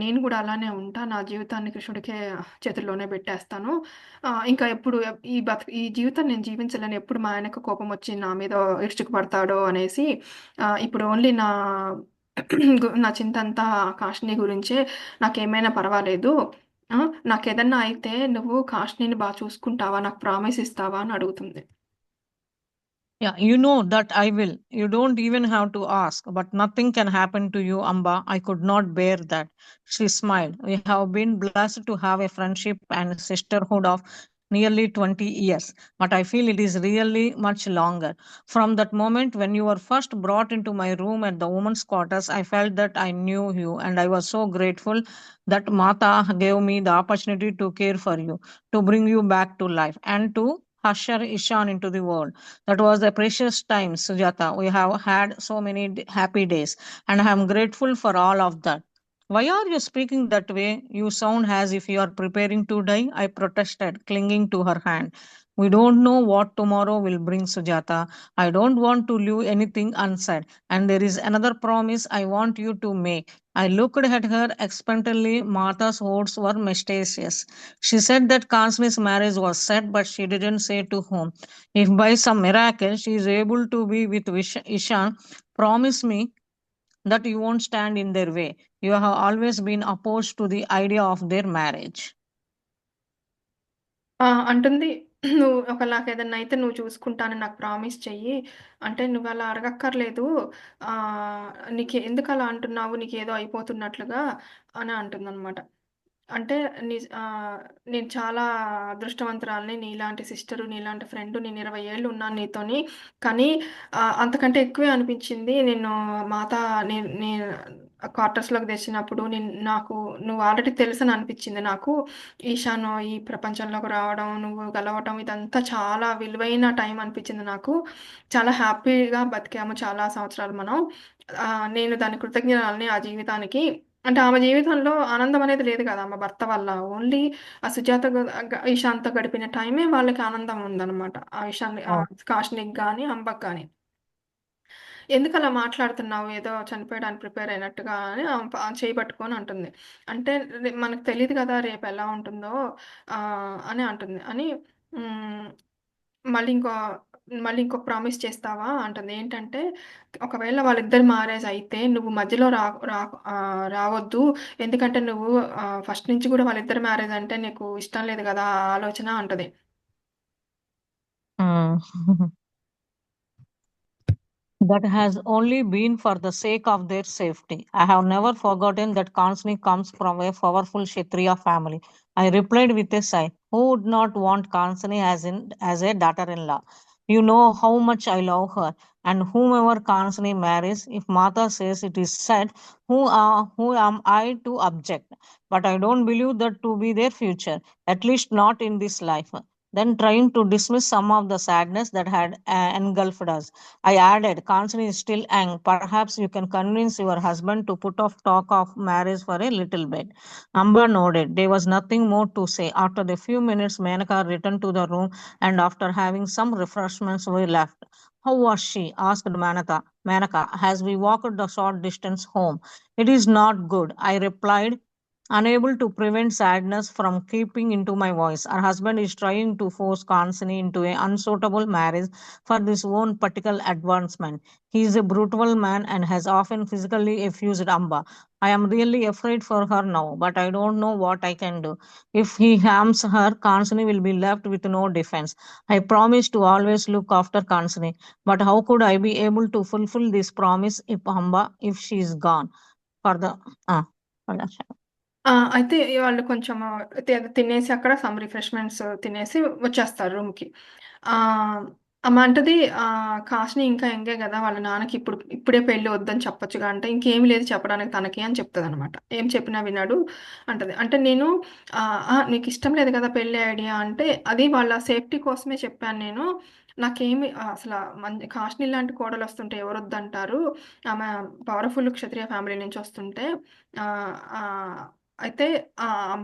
నేను గూడా అలానే ఉంటా. నా జీవితాన్ని కృష్ణుడికే చేతుల్లోనే పెట్టేస్తాను. ఇంకా ఎప్పుడు ఈ జీవితం నేను జీవించలేను. ఎప్పుడు మా ఆయనకు కోపమొచ్చి నా మీద విరుచుకుపడతాడో అనేసి ఇప్పుడు ఓన్లీ నా చింతంతా కాషిని గురించే. నాకేమైనా పర్వాలేదు. ఆ! నాకేదన్నా అయితే నువ్వు కాషినిని చూసుకుంటావా? నాకు ప్రామిస్ ఇస్తావా? అని అడుగుతుంది. Yeah, you know that I will. You don't even have to ask, but nothing can happen to you, Amba. I could not bear that. She smiled. We have been blessed to have a friendship and sisterhood of nearly 20 years, but I feel it is really much longer. From that moment when you were first brought into my room at the women's quarters, I felt that I knew you, and I was so grateful that Mata gave me the opportunity to care for you, to bring you back to life, and to usher Ishan into the world. That was the precious time, Sujata. We have had so many happy days, and I am grateful for all of that. Why are you speaking that way? You sound as if you are preparing to die, I protested, clinging to her hand. We don't know what tomorrow will bring, Sujata. I don't want to leave anything unsaid, and there is another promise I want you to make. I looked at her expectantly. Martha's words were mysterious. She said that Kansmi's marriage was set, but she didn't say to whom. If by some miracle she is able to be with Ishan, promise me that you won't stand in their way. You have always been opposed to the idea of their marriage. అంటుంది, "నువ్వు ఒకవేళ నాకేదన్నా అయితే నువ్వు చూసుకుంటానని నాకు promise చెయ్యి. అంటే నువ్వలా అడగక్కర్లేదు. ఆహ్, ఎందుకలా అంటున్నావు? నీకేదో అయిపోతున్నట్లుగా" అని అంటుందనమాట. అంటే నేను చాలా అదృష్టవంతురాలిని. నీలాంటి సిస్టరు, నీలాంటి ఫ్రెండు. నేను 20 ఏళ్ళు ఉన్నాను నీతోని. కానీ అంతకంటే ఎక్కువే అనిపించింది. నేను మాత నే నే క్వార్టర్స్‌లోకి తెచ్చినప్పుడు నువ్వు ఆల్రెడీ తెలుసని అనిపించింది నాకు. ఈశాను ఈ ప్రపంచంలోకి రావడం, నువ్వు గలవటం ఇదంతా చాలా విలువైన టైం అనిపించింది నాకు. చాలా హ్యాపీగా బతికాము చాలా సంవత్సరాలు మనం. నేను దానికి కృతజ్ఞురాలిని ఆ జీవితానికి. అంటే ఆమె జీవితంలో ఆనందం అనేది లేదు కదా! ఆమె భర్త వల్ల. ఓన్లీ ఆ సుజాత గ గ ఈశాన్‌తో గడిపిన టైమే వాళ్ళకి ఆనందం ఉందనమాట. ఆ ఇషాన్‌ని Oh. కాష్‌నికి గాని, అంబకి గాని. ఎందుకలా మాట్లాడుతున్నావు? ఏదో చనిపోయడానికి ప్రిపేర్ అయినట్టుగా అని చెయ్యి పట్టుకొని అంటుంది. అంటే మనకు తెలీదు కదా! రేపెలా ఉంటుందో అని అంటుంది. హ్మ్. మళ్ళీ ఇంకో మళ్ళీ ఇంకో ప్రామిస్ చేస్తావా? అంటుంది. ఏంటంటే, ఒకవేళ వాళ్ళిద్దరి మ్యారేజ్ అయితే నువ్వు మధ్యలో రావొద్దు. ఎందుకంటే నువ్వు ఫస్ట్ నుంచి గూడా వాళ్ళిద్దరి మ్యారేజ్ అంటే నీకు ఇష్టం లేదు గదా! ఆ ఆలోచన అంటది. Mm. That has only been for the sake of their safety. I have never forgotten that Kansni comes from a powerful Kshatriya family. I replied with a sigh. Who would not want Kansni as a daughter-in-law? You know how much I love her, and whomever Kansni marries, if Mata says it is said, who am I to object? But I don't believe that to be their future, at least not in this life. Then, trying to dismiss some of the sadness that had engulfed us, I added, Kanchan is still young. Perhaps you can convince your husband to put off talk of marriage for a little bit. Amba nodded. There was nothing more to say. After a few minutes, Menaka returned to the room, and after having some refreshments, we left. How was she? Asked Manaka. Manaka, as we walked the short distance home. It is not good, I replied, unable to prevent sadness from creeping into my voice. Her husband is trying to force Kansani into an unsuitable marriage for his own political advancement. He is a brutal man and has often physically abused Amba. I am really afraid for her now, but I don't know what I can do. If he harms her, Kansani will be left with no defense. I promise to always look after Kansani, but how could I be able to fulfill this promise if she is gone? For the for the అయితే వాళ్ళు కొంచెం తినేసి అక్కడ some refreshments తినేసి వచ్చేస్తారు రూమ్కి. అమ్మ అంటది, కాస్ట్ని ఇంకా యంగే కదా, వాళ్ళ నాన్నకి ఇప్పుడే పెళ్ళి వద్దని చెప్పొచ్చుగా అంటే, ఇంకేం లేదు చెప్పడానికి తనకి అని చెప్తుంది అనమాట. ఏం చెప్పినా విన్నాడు అంటది. అంటే నేను నీకు ఇష్టం లేదు కదా పెళ్ళి ఐడియా అంటే, అది వాళ్ళ సేఫ్టీ కోసమే చెప్పాను నేను. నాకేమి అసలు కాస్ట్ని లాంటి కోడలు వస్తుంటే ఎవరు వద్దంటారు, ఆమె పవర్ఫుల్ క్షత్రియ ఫ్యామిలీ నుంచి వస్తుంటే. ఆ, ఆ, అయితే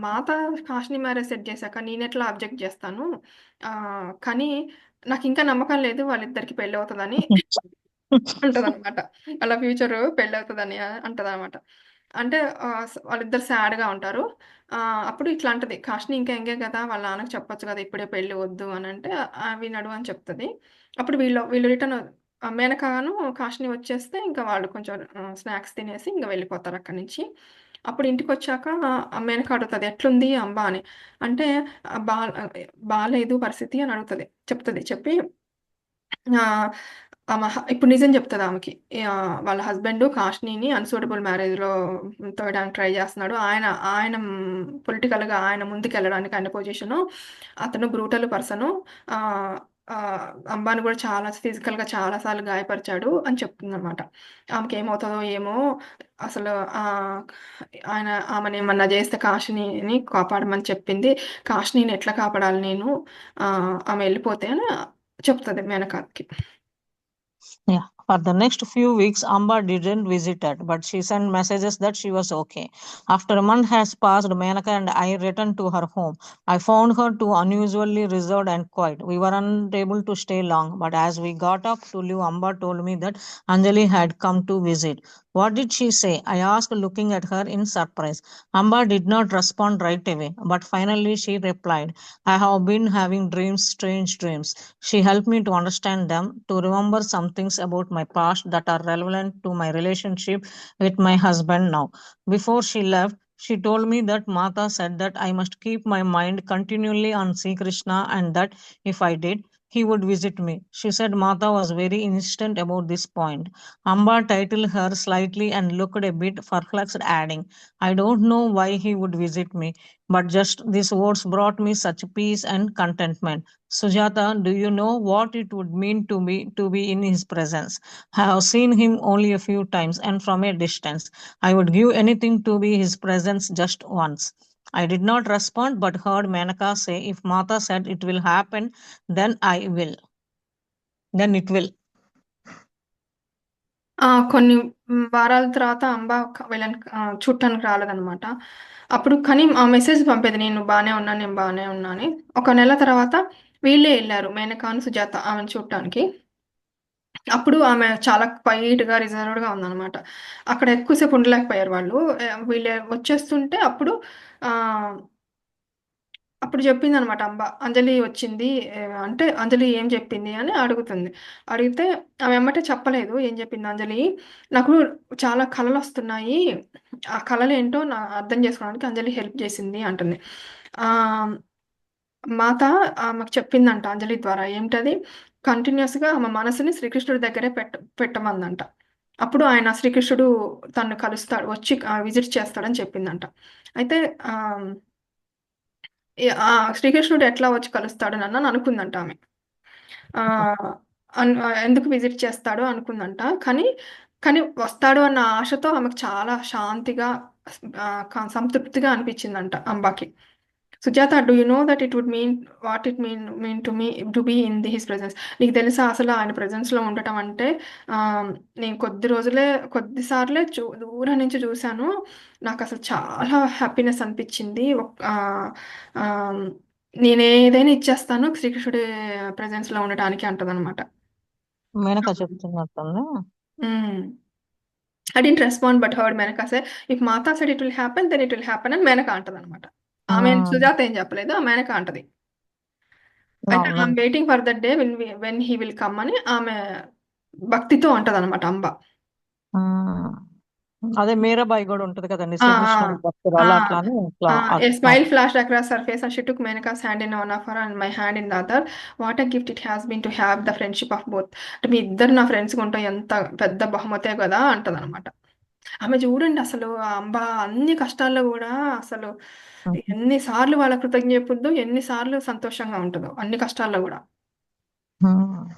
మాత కాస్ట్‌ని మ్యారేజ్ సెట్ చేశాక నేనెట్లా అబ్జెక్ట్ జేస్తాను. కానీ నాకింకా నమ్మకం లేదు వాళ్ళిద్దరికి పెళ్లవుతదని అంటదనమాట. వాళ్ళ ఫ్యూచరు పెళ్లవుతదని అంటదనమాట. అంటే వాళ్ళిద్దరు సాడ్‌గా ఉంటారు. అప్పుడు ఇట్లా అంటది, "కాష్ని ఇంకా యంగే గదా! వాళ్ళ నాన్నకి చెప్పొచ్చు గదా! ఇప్పుడే పెళ్లి వద్దు" అనంటే, వినడు అని చెప్తది. అప్పుడు వీళ్ళు రిటర్న్ మేనకను, కాష్ని వచ్చేస్తే ఇంకా వాళ్ళు కొంచెం స్నాక్స్ తినేసి ఇంక వెళ్ళిపోతారక్కడి నుంచి. అప్పుడు ఇంటికొచ్చాక మేనక అడుగుతది, "ఎట్లుంది అంబ" అని. అంటే ఆహ్, బా బాలేదు పరిస్థితి అని చెప్తది. చెప్పి ఆహ్, ఇప్పుడు నిజం చెప్తదామెకి. వాళ్ళ హస్బెండు కాషినీని అన్‌సూటబుల్ మ్యారేజ్‌లో తోయడానికి ట్రై చేస్తున్నాడు. ఆయన ఆయన పొలిటికల్‌గా ఆయన ముందుకెళ్ళడానికి ఆయన పొజిషను. అతను బ్రూటల్ పర్సను. ఆహ్, ఆహ్, అంబాని కూడా చాలా ఫిజికల్‌గా చాలా సార్లు గాయపరిచాడు అని చెప్తుందనమాట. ఆమెకేమవుతదో ఏమో అసలు ఆయన ఆమెనేమన్నా చేస్తే కాషినీని కాపాడమని చెప్పింది. కాషినీని ఎట్లా కాపాడాలి నేను, ఆమె ఎళ్ళిపోతే అని చెప్తది మేనకకి. Yeah. For the next few weeks, Amba didn't visit her, but she sent messages that she was okay. After a month has passed, Menaka and I returned to her home. I found her too unusually reserved and quiet. We were unable to stay long, but as we got up to leave, Amba told me that Anjali had come to visit. What did she say? I asked, looking at her in surprise. Amba did not respond right away, but finally she replied, I have been having dreams, strange dreams. She helped me to understand them, to remember some things about my past that are relevant to my relationship with my husband now. Before she left, she told me that Mata said that I must keep my mind continually on Sri Krishna and that if I did, he would visit me. She said Mata was very insistent about this point. Amba titled her slightly and looked a bit perplexed, adding, I don't know why he would visit me, but just these words brought me such peace and contentment. Sujata, do you know what it would mean to be in his presence? I have seen him only a few times and from a distance. I would give anything to be his presence just once. I did not respond but heard Manaka say, if Mata said it will happen, then I will. Then it will. కొన్ని వారాల తర్వాత అంబ వీళ్ళని చూడటానికి రాలేదనమాట. అప్పుడు కానీ ఆ message పంపేది, నేను బానే ఉన్నాను, నేను బానే ఉన్నా అని. ఒక నెల తర్వాత వీళ్ళే ఎళ్లారు, మేనకాను, సుజాత ఆమెను చూడటానికి. అప్పుడు ఆమె చాలా క్వైట్‌గా, రిజర్వ్డ్‌గా ఉందనమాట. అక్కడ ఎక్కువ సేపు ఉండలేకపోయారు వాళ్ళు. వీళ్ళు వచ్చేస్తుంటే ఆహ్ అప్పుడు చెప్పిందనమాట అంబ. అంజలి వచ్చింది. అంటే అంజలి ఏం చెప్పింది అని అడుగుతుంది. అడిగితే ఆమె ఎమ్మటే చెప్పలేదు ఏం చెప్పిందో అంజలి. నాకు చాలా కలలొస్తున్నాయి. ఆ కలలేంటో అర్థం చేసుకోవడానికి అంజలి హెల్ప్ చేసింది అంటుంది. ఆహ్, మాత ఆమెకు చెప్పిందంట అంజలి ద్వారా. ఏమిటది? కంటిన్యూయస్‌గా ఆమె మనసుని శ్రీకృష్ణుడి దగ్గరే పెట్టమందంట. అప్పుడు ఆయన శ్రీకృష్ణుడు తనను కలుస్తాడు. వచ్చి విజిట్ చేస్తాడని చెప్పిందంట. అయితే ఆహ్ శ్రీకృష్ణుడు ఎట్లా వచ్చి కలుస్తాడు నన్నని అనుకుందంట ఆమె. ఆహ్, ఎందుకు విజిట్ చేస్తాడో అనుకుందంట. కానీ వస్తాడు అన్న ఆశతో ఆమెకు చాలా శాంతిగా, సంతృప్తిగా అనిపించిందంట అంబాకి. Sujatha, do you know that it mean to me to be in his presence. నీకు తెలుసా అసలు ఆయన ప్రెజెన్స్‌లో ఉండటం అంటే? నేను కొద్ది సార్లే దూరం నుంచి చూసాను. నాకసలు చాలా హ్యాపీనెస్ అనిపించింది. ఆహ్, నేనేదైనా ఇచ్చేస్తాను శ్రీకృష్ణుడి ప్రెజెన్స్‌లో ఉండటానికి అంటదనమాట. Menaka చెప్తున్నట్టుంది. Hmm. I didn't respond but heard Menaka say, if Mata said it will happen then it will happen అని మేనక అంటదనమాట. సుజాత ఏం చెప్పలేదు. మేనక అంటది. అయితే ఐయామ్ అవును. Waiting for that day when he will come అని ఆమె భక్తితో అంటదనమాట అంబ. హ్మ్. అదే మీరాబాయి గూడా ఉంటది కదండీ! ఆ! ఆ! శ్రీకృష్ణుడి ఆ! భక్తురాలు అట్లానే ఇట్లా ఆ! A ah! Smile flashed across her face and she took Menaka's hand in one of her and my hand in the other. What a gift it has been to have the friendship of both. అంటే మీ ఇద్దరు నా ఫ్రెండ్స్‌గా ఉండటం ఎంత పెద్ద బహుమతే గదా అంటదనమాట. ఆమె చూడండి అసలు ఆ అంబ అన్ని కష్టాల్లో కూడా అసలు Mhm. ఎన్నిసార్లు వాళ్ళ కృతజ్ఞ చెప్పుద్దో, ఎన్నిసార్లు సంతోషంగా ఉంటుందో అన్ని కష్టాల్లో కూడా. Hmm.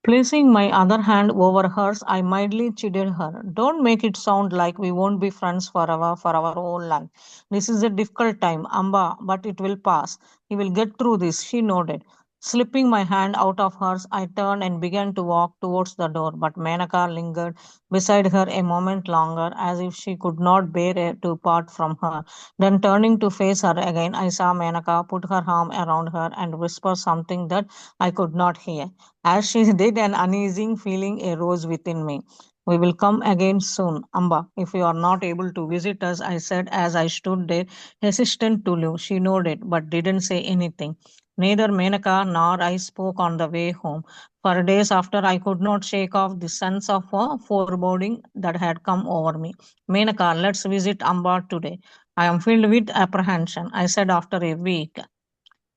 Placing my other hand over hers, I mildly chided her. Don't make it sound like we won't be friends forever for our whole life. This is a difficult time, Amba, but it will pass. You will get through this, she nodded. Slipping my hand out of hers, I turned and began to walk towards the door, but Menaka lingered beside her a moment longer, as if she could not bear to part from her. Then, turning to face her again, I saw Menaka put her arm around her and whisper something that I could not hear. As she did, an uneasy feeling arose within me. We will come again soon, Amba, if you are not able to visit us, I said as I stood there, hesitant to leave. She nodded, but didn't say anything. Neither Menaka nor I spoke on the way home. For days after, I could not shake off the sense of foreboding that had come over me. Menaka, let's visit Amba today. I am filled with apprehension, I said after a week.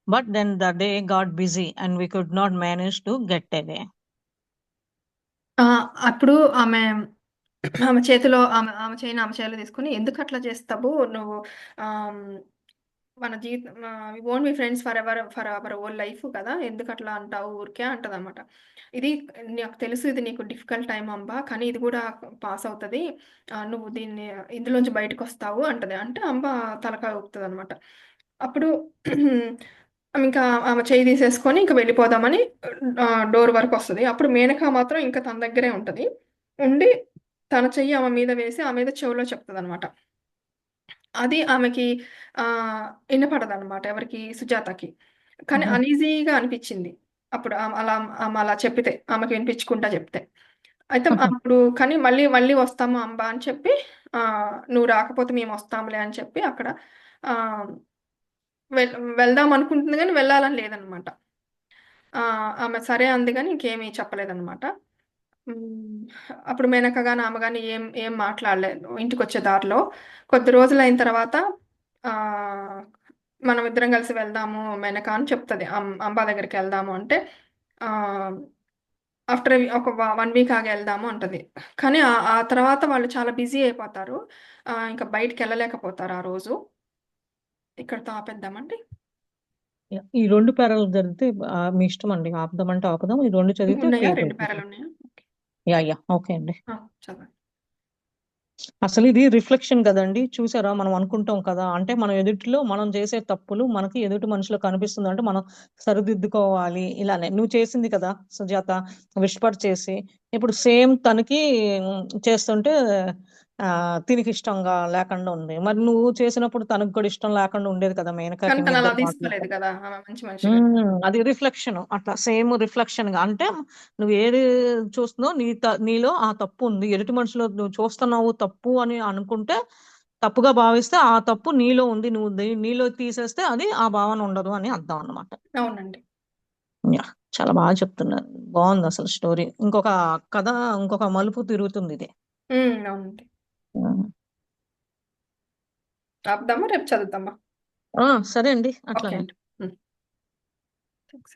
But then the day got busy and we could not manage to get away. ఆ! అప్పుడు ఆమె ఆమె చేతిలో ఆమె చెయ్యిని ఆమె చేతిలో తీసుకొని, "ఎందుకట్లా చేస్తావు నువ్వు? ఆహ్, మన జీవితం we won't be friends for our whole life కదా! ఎందుకట్లా అంటావు ఊరికే" అంటదనమాట. "ఇది నాకు తెలుసు ఇది నీకు డిఫికల్ట్ టైమ్ అంబ. కానీ ఇది కూడా పాస్ అవుతది. నువ్వు ఇందులోంచి బయటకొస్తావు" అంటది. అంటే అంబ తలకాయ ఊపుతదనమాట. అప్పుడు ఇంకా ఆమె చెయ్యి తీసేసుకొని ఇంక వెళ్ళిపోదామని డోర్ వరకొస్తది. అప్పుడు మేనక మాత్రం ఇంక తన దగ్గరే ఉంటది. ఉండి తన చెయ్యి ఆమె మీద వేసి, ఆమె మీద చెవులో చెప్తదనమాట. అది ఆమెకి ఆహ్, ఇనపడదనమాట. ఎవరికీ? సుజాతకి. కానీ Mhm. అనీజీగా అనిపిచ్చింది. అప్పుడు ఆమె అలా చెప్పితే, ఆమెకి వినిపించకుండా చెప్తే. అయితే Mhm. అప్పుడు కానీ మళ్ళీ మళ్ళీ వస్తాము అంబ అని చెప్పి, "నువ్వు రాకపోతే మేమొస్తాంలే" అని చెప్పి అక్కడ ఆహ్, వెళ్దాం అనుకుంటుంది గానీ వెళ్ళాలని లేదనమాట. ఆమె సరే అంది గానీ ఇంకేమి చెప్పలేదనమాట. హ్మ్. అప్పుడు మేనక గాని, ఆమె గాని ఏం ఏం మాట్లాడలేదు ఇంటికొచ్చే దారిలో. కొద్ది రోజులయిన తర్వాత ఆహ్, మనమిద్దరం కలిసి వెళ్దాము మేనక అని చెప్తది. అంబా దగ్గరికెళ్దాము అంటే, ఆహ్, ఆఫ్టర్ ఒక 1 వీక్ ఆగి ఎళ్దాము అంటది. కానీ ఆ తర్వాత వాళ్ళు చాలా బిజీ అయిపోతారు. ఇంక బయటికెళ్ళలేకపోతారు ఆ రోజు. ఇక్కడితో ఆపేద్దామండి? యాహ్! ఈ 2 పేరాలు జరిగితే మీ ఇష్టమండి. ఆపుదామంటే ఆపుదాం. ఈ 2 చదివితే ఉన్నాయా? క్లియర్ 2 అయిపోతుంది. పేరాలున్నాయా? ఓకే. యాహ్! ఓకే అండి. చదవండి. అసలిది రిఫ్లెక్షన్ గదండీ! చూసారా? మనం అనుకుంటాం కదా! అంటే మనం ఎదుటిలో మనం చేసే తప్పులు మనకి ఎదుటి మనిషిలో కనిపిస్తుందంటే మనం సరిదిద్దుకోవాలి ఇలానే. నువ్వు చేసింది కదా! సుజాత విస్పర్ చేసి, ఇప్పుడు సేమ్ తనకి చేస్తుంటే తినకిష్టంగా లేకుండా ఉంది. మరి నువ్వు చేసినప్పుడు తనకు కూడా ఇష్టం లేకుండా ఉండేది కదా! కానీ మేనకకి మీ తనలా ఇద్దరు తీసుకోలేదు మాట్లాడుకొని. కదా! ఆమె మంచి మనిషి కదా! అది రిఫ్లెక్షన్. అట్లా సేమ్ రిఫ్లెక్షన్‌గా. అంటే నువ్వు ఏది చూస్తున్నావో నీలో ఆ తప్పు ఉంది. ఎదుటి మనిషిలో నువ్వు చూస్తున్నావు తప్పు అని అనుకుంటే, తప్పుగా భావిస్తే ఆ తప్పు నీలో ఉంది. నువ్వు నీలో తీసేస్తే అది ఆ భావన ఉండదు అని అర్థం అన్నమాట. అవునండి. యాహ్! చాలా బాగా చెప్తున్నారు. బావుందసలు స్టోరీ. కథ ఇంకొక మలుపు తిరుగుతుందిది. అవునండి. హ్మ్. ఆపుదామా? రేపు చదువుదామా? ఆ! సరే అండి. ఓకే అట్లానే. అండి. హ్మ్. థాంక్స్.